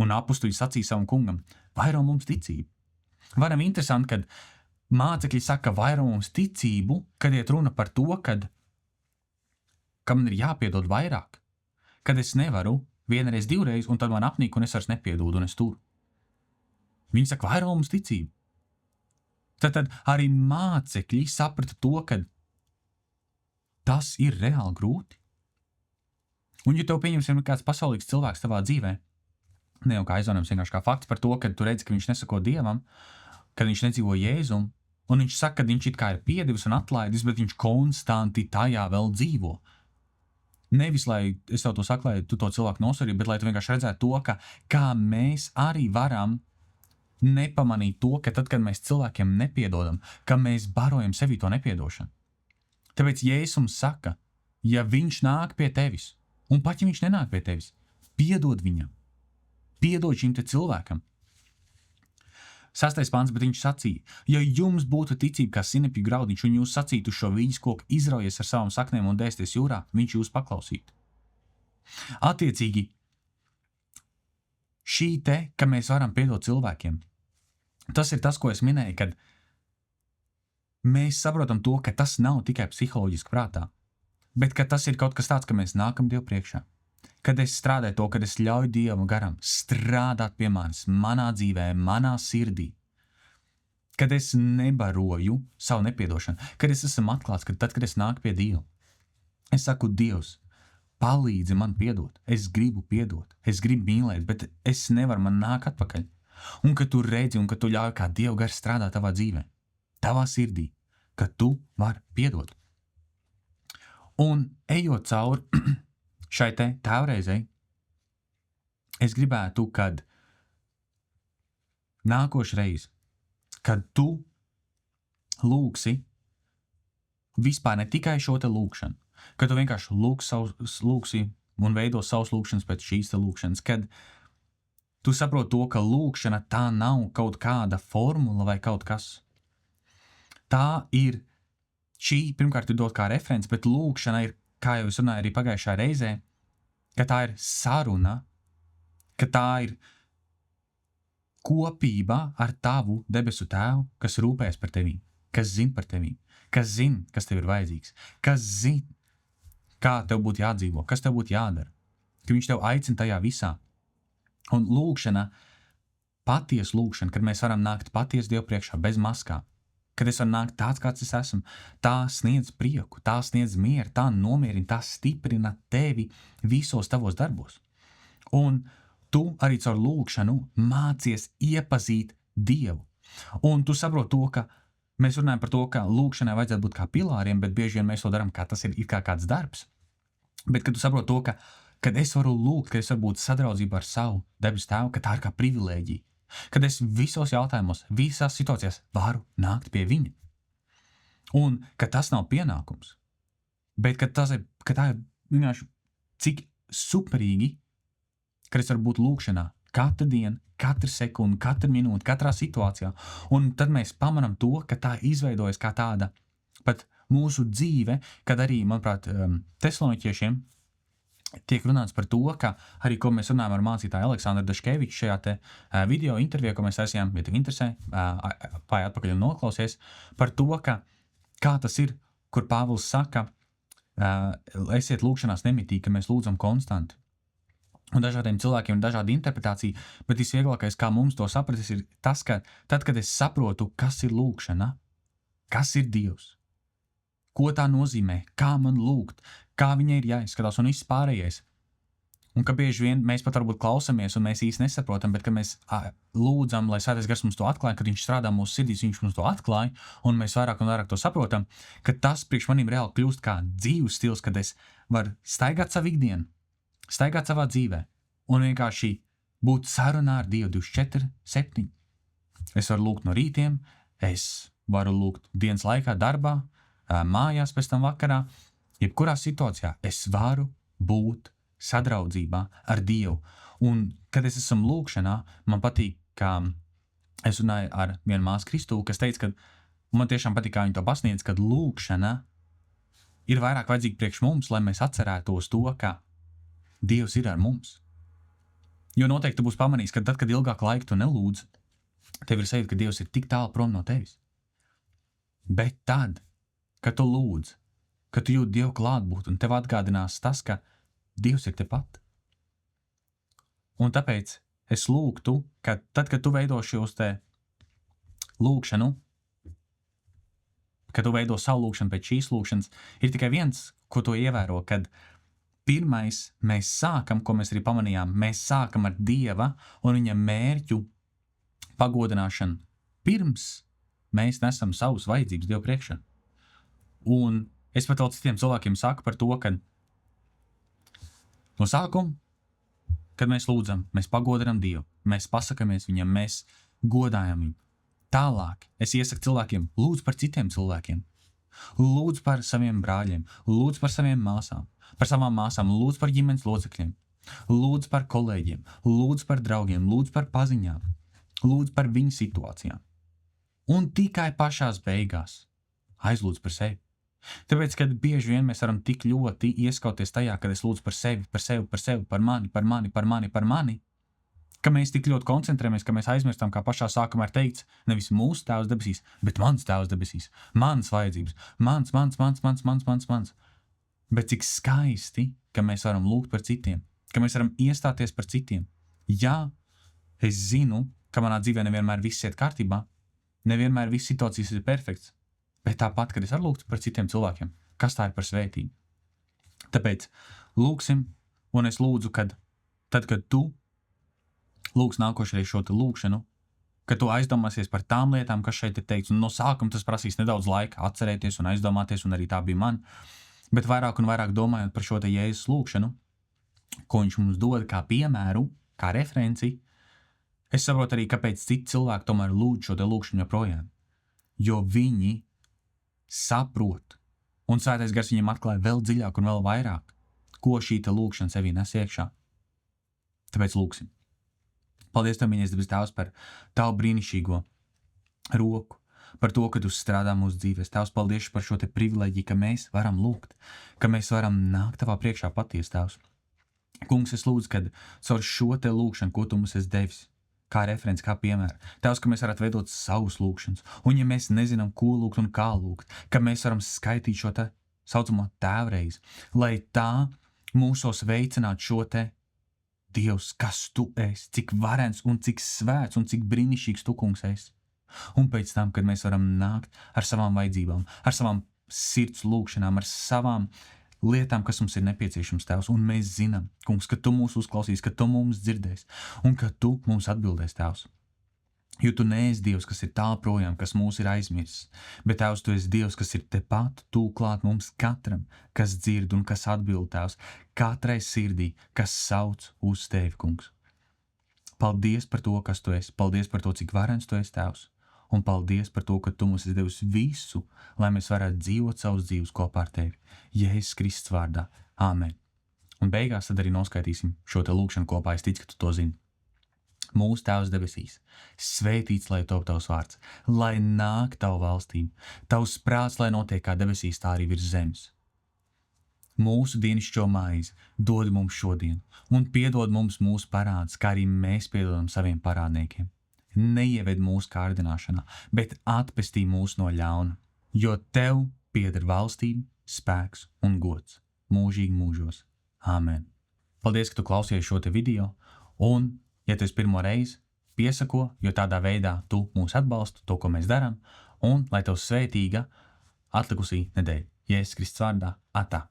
Un apustuļi sacīja savam kungam, vairo mums ticību. Varam interesanti, kad mācekļi saka, vairo mums ticību, kad iet runa par to, ka man ir jāpiedod vairāk. Kad es nevaru vienreiz, 2 reizes, un tad man apnīk, un es vairs nepiedodu, un es turu. Viņi saka, vairo mums ticību. Tad arī mācekļi saprata to, ka tas ir reāli grūti. Un ja tev pieņemsim kāds pasaulīgs cilvēks tavā dzīvē, ne jau kā aizvainojums, vienkārši kā fakts par to, ka tu redzi, ka viņš nesako Dievam, kad viņš nedzīvo Jēzum, un viņš saka, ka viņš it kā ir piedevis un atlaidis, bet viņš konstanti tajā vēl dzīvo. Nevis, lai es tev to saku, lai tu to cilvēku nosarītu, bet lai tu vienkārši redzētu to, kā mēs arī varam nepamanīt to, ka tad, kad mēs cilvēkiem nepiedodam, ka mēs barojam sevi to nepiedošanu. Tāpēc Jēzus mums saka, ja viņš nāk pie tevis, un pat ja viņš nenāk pie tevis, piedod viņam, piedod šim te cilvēkam. 6. pants, bet viņš sacīja, ja jums būtu ticība kā sinepju graudiņš, un jūs sacītu šo vīģes koku izraujies ar savām saknēm un dēsties jūrā, viņš jūs paklausītu. Attiecīgi, šī te, ka mēs varam piedot cilvēkiem, tas ir tas, ko es minēju, kad mēs saprotam to, ka tas nav tikai psiholoģiski prātā, bet ka tas ir kaut kas tāds, ka mēs nākam Dievu priekšā. Kad es strādāju to, kad es ļauju Dievu garam strādāt pie manis, manā dzīvē, manā sirdī, kad es nebaroju savu nepiedošanu, kad es esmu atklāts, ka tad, kad es nāku pie Dieva, es saku, Dievs, palīdzi man piedot, es gribu piedot, es gribu mīlēt, bet es nevaru, man nāk atpakaļ. Un ka tu redzi un ka tu ļauj kā Dieva gars strādā tavā dzīvē, tavā sirdī, ka tu vari piedot. Un ejot cauri šai te tēvreizei, es gribētu, kad nākošreiz, kad tu lūksi vispār ne tikai šo te lūkšanu, kad tu vienkārši lūksi un veido savus lūkšanas pēc šīs te lūkšanas, kad tu saproti to, ka lūkšana tā nav kaut kāda formula vai kaut kas. Tā ir šī, pirmkārt, ir dot kā referents, bet lūkšana ir, kā jau es runāju arī pagājušā reizē, ka tā ir saruna, ka tā ir kopība ar tavu debesu tēvu, kas rūpēs par tevī, kas zin par tevī, kas zin, kas tev ir vajadzīgs, kas zin, kā tev būtu jādzīvo, kas tev būtu jādara, ka viņš tev aicina tajā visā. Un lūkšana, patiesa lūkšana, kad mēs varam nākt patiesi Dievu priekšā, bez maskām, kad es varu nākt tāds, kāds es esmu, tā sniedz prieku, tā sniedz mieru, tā nomierina, tā stiprina tevi visos tavos darbos. Un tu arī caur lūkšanu mācies iepazīt Dievu. Un tu saproti to, ka mēs runājam par to, ka lūkšanai vajadzētu būt kā pilāriem, bet bieži vien mēs to darām, kā tas ir kā kāds darbs. Bet kad tu saproti to, ka kad es varu lūgt, ka es varu būt sadraudzībā ar savu debesu tēvu, ka tā ir kā privilēģija. Kad es visos jautājumos, visās situācijās varu nākt pie viņa. Un ka tas nav pienākums, bet ka tā ir vienkārši cik superīgi kad es varu būt lūkšanā katru dienu, katru sekundi, katru minūti, katrā situācijā. Un tad mēs pamanām to, ka tā izveidojas kā tāda pat mūsu dzīve, kad arī, manuprāt, tesaloniķiešiem tiek runāts par to, ka arī, ko mēs runājam ar mācītāju Aleksandru Daškeviču šajā te video intervijā, ko mēs esam, ja tev interesē, pāj atpakaļ un noklausies, par to, ka kā tas ir, kur Pāvils saka, esiet lūkšanās nemitīgi, ka mēs lūdzam konstanti. Un dažādiem cilvēkiem ir dažāda interpretācija, bet visvieglākais, kā mums to saprast, ir tas, ka tad, kad es saprotu, kas ir lūkšana, kas ir Dievs, ko tā nozīmē, kā man lūgt, kā viņai ir jāizskatās un viss pārējais. Un ka bieži vien mēs pat varbūt klausamies un mēs īsti nesaprotam, bet kad mēs lūdzam, lai Svētais Gars mums to atklāja, kad viņš strādā mūsu sirdīs, viņš mums to atklāja, un mēs vairāk un vairāk to saprotam, ka tas priekš manīm reāli kļūst kā dzīves stils, kad es varu staigāt savu ikdienu, staigāt savā dzīvē un vienkārši būt sarunā ar Dievu 24/7. Es varu lūgt no rītiem, es varu lūgt dienas laikā darbā, mājās pēc tam vakarā, jebkurā situācijā es varu būt sadraudzībā ar Dievu. Un, kad es esmu lūkšanā, man patīk, ka es runāju ar vienu māsu Kristūvu, kas teica, ka man tiešām patīk, kā viņa to pasniedz, kad lūkšana ir vairāk vajadzīga priekš mums, lai mēs atcerētos to, ka Dievs ir ar mums. Jo noteikti tu būsi pamanījis, ka tad, kad ilgāk laika tu nelūdz, tev ir sajūta, ka Dievs ir tik tālu prom no tevis. Bet tad, kad tu lūdz, kad tu jūti Dievu klātbūt, un tev atgādinās tas, ka Dievs ir tepat. Un tāpēc es lūgtu, ka tad, kad tu veido šos te lūkšanu, kad tu veido savu lūkšanu pēc šīs lūkšanas, ir tikai viens, ko tu ievēro, kad pirmais mēs sākam, ko mēs arī pamanījām, mēs sākam ar Dieva un viņa mērķu pagodināšanu. Pirms mēs nesam savus vajadzības Dievu priekšā. Un es pat vēl citiem cilvēkiem saku par to, ka no sākuma, kad mēs lūdzam, mēs pagodinām Dievu, mēs pasakamies viņam, mēs godājam viņu. Tālāk es iesaku cilvēkiem, lūdz par citiem cilvēkiem, lūdz par saviem brāļiem, lūdz par saviem māsām, par savām māsām, lūdz par ģimenes locekļiem, lūdz par kolēģiem, lūdz par draugiem, lūdz par paziņām, lūdz par viņu situācijām. Un tikai pašās beigās aizlūdz par sevi. Tāpēc, kad bieži vien mēs varam tik ļoti ieskauties tajā, kad es lūdzu par sevi, par mani, ka mēs tik ļoti koncentrējamies, ka mēs aizmirstam, kā pašā sākumā ir teikts, nevis mūsu tēvs debesīs, bet mans tēvs debesīs, mans vajadzības, mans. Bet cik skaisti, ka mēs varam lūgt par citiem, ka mēs varam iestāties par citiem. Jā, es zinu, ka manā dzīvē nevienmēr viss iet kārtībā, nevienmēr viss situācijas ir perfekts, bet tāpat, kad es varu lūgt par citiem cilvēkiem, kas tā ir par svētību. Tāpēc lūgsim, un es lūdzu, kad tu lūgs nākošais šo te lūgšanu, ka tu aizdomāsies par tām lietām, kas šeit ir teikts, un no sākuma tas prasīs nedaudz laika atcerēties un aizdomāties, un arī tā bija man, bet vairāk un vairāk domājot par šo te Jēzus lūgšanu, ko viņš mums dod kā piemēru, kā referenci, es saprotu arī, kāpēc citi cilvēki tomēr lūdz šo te lūgšanu joprojām, jo viņi saprot, un Svētais Gars viņiem atklāja vēl dziļāk un vēl vairāk, ko šī te lūgšana sevī nes iekšā. Tāpēc lūgsim. Paldies Tev, mīļais debes Tēvs, par Tavu brīnišķīgo roku, par to, ka Tu strādā mūsu dzīvēs. Tēvs, paldies par šo te privileģiju, ka mēs varam lūgt, ka mēs varam nākt Tavā priekšā patiesi, Tēvs. Kungs, es lūdzu, kad caur šo te lūgšanu, ko Tu mums esi devis, kā referents, kā piemēra, Tēvs, ka mēs varētu veidot savus lūgšanas, un ja mēs nezinām, ko lūgt un kā lūgt, ka mēs varam skaitīt šo te saucamo tēvreizi, lai tā mūsos veicinātu šo te Dievs, kas Tu esi, cik varens un cik svēts un cik brīnišķīgs Tu, Kungs, esi. Un pēc tam, kad mēs varam nākt ar savām vajadzībām, ar savām sirds lūgšanām, ar savām lietām, kas mums ir nepieciešams, Tēvs, un mēs zinām, Kungs, ka Tu mūs uzklausīs, ka Tu mums dzirdēs, un ka Tu mums atbildēs, Tēvs. Jo Tu neesi Dievs, kas ir tālu projām, kas mūs ir aizmirsis, bet Tēvs, Tu esi Dievs, kas ir tepat tūl klāt mums katram, kas dzird un kas atbild, Tēvs, katrai sirdī, kas sauc uz Tevi, Kungs. Paldies par to, kas Tu esi, paldies par to, cik varens Tu esi, Tēvs, un paldies par to, ka Tu mums esi devis visu, lai mēs varētu dzīvot savus dzīves kopā ar Tevi. Jēzus Kristus vārdā. Āmen. Un beigās tad arī noskaitīsim šo te lūkšanu kopā. Es ticu, ka tu to zini. Mūsu Tēvs debesīs, svētīts lai top tavs vārds, lai nāk tavu valstību, tavs prāts, lai notiek kā debesīs, tā arī virs zemes. Mūsu dienascho maizi dod mums šodien, un piedod mums mūsu parādus, kā arī mēs piedodam saviem parādniekiem. Neieved mūsu kārdināšanā, bet atpestī mūs no ļauna, jo tev pieder valstība, spēks un gods mūžīgi mūžos. Āmen. Paldies, ka tu klausies šo te video, un, ja tu esi pirmo reizi, piesako, jo tādā veidā tu mūs atbalsti, to, ko mēs darām, un lai tev svētīga atlikusī nedēļa. Jēzus Kristus vārdā, atā.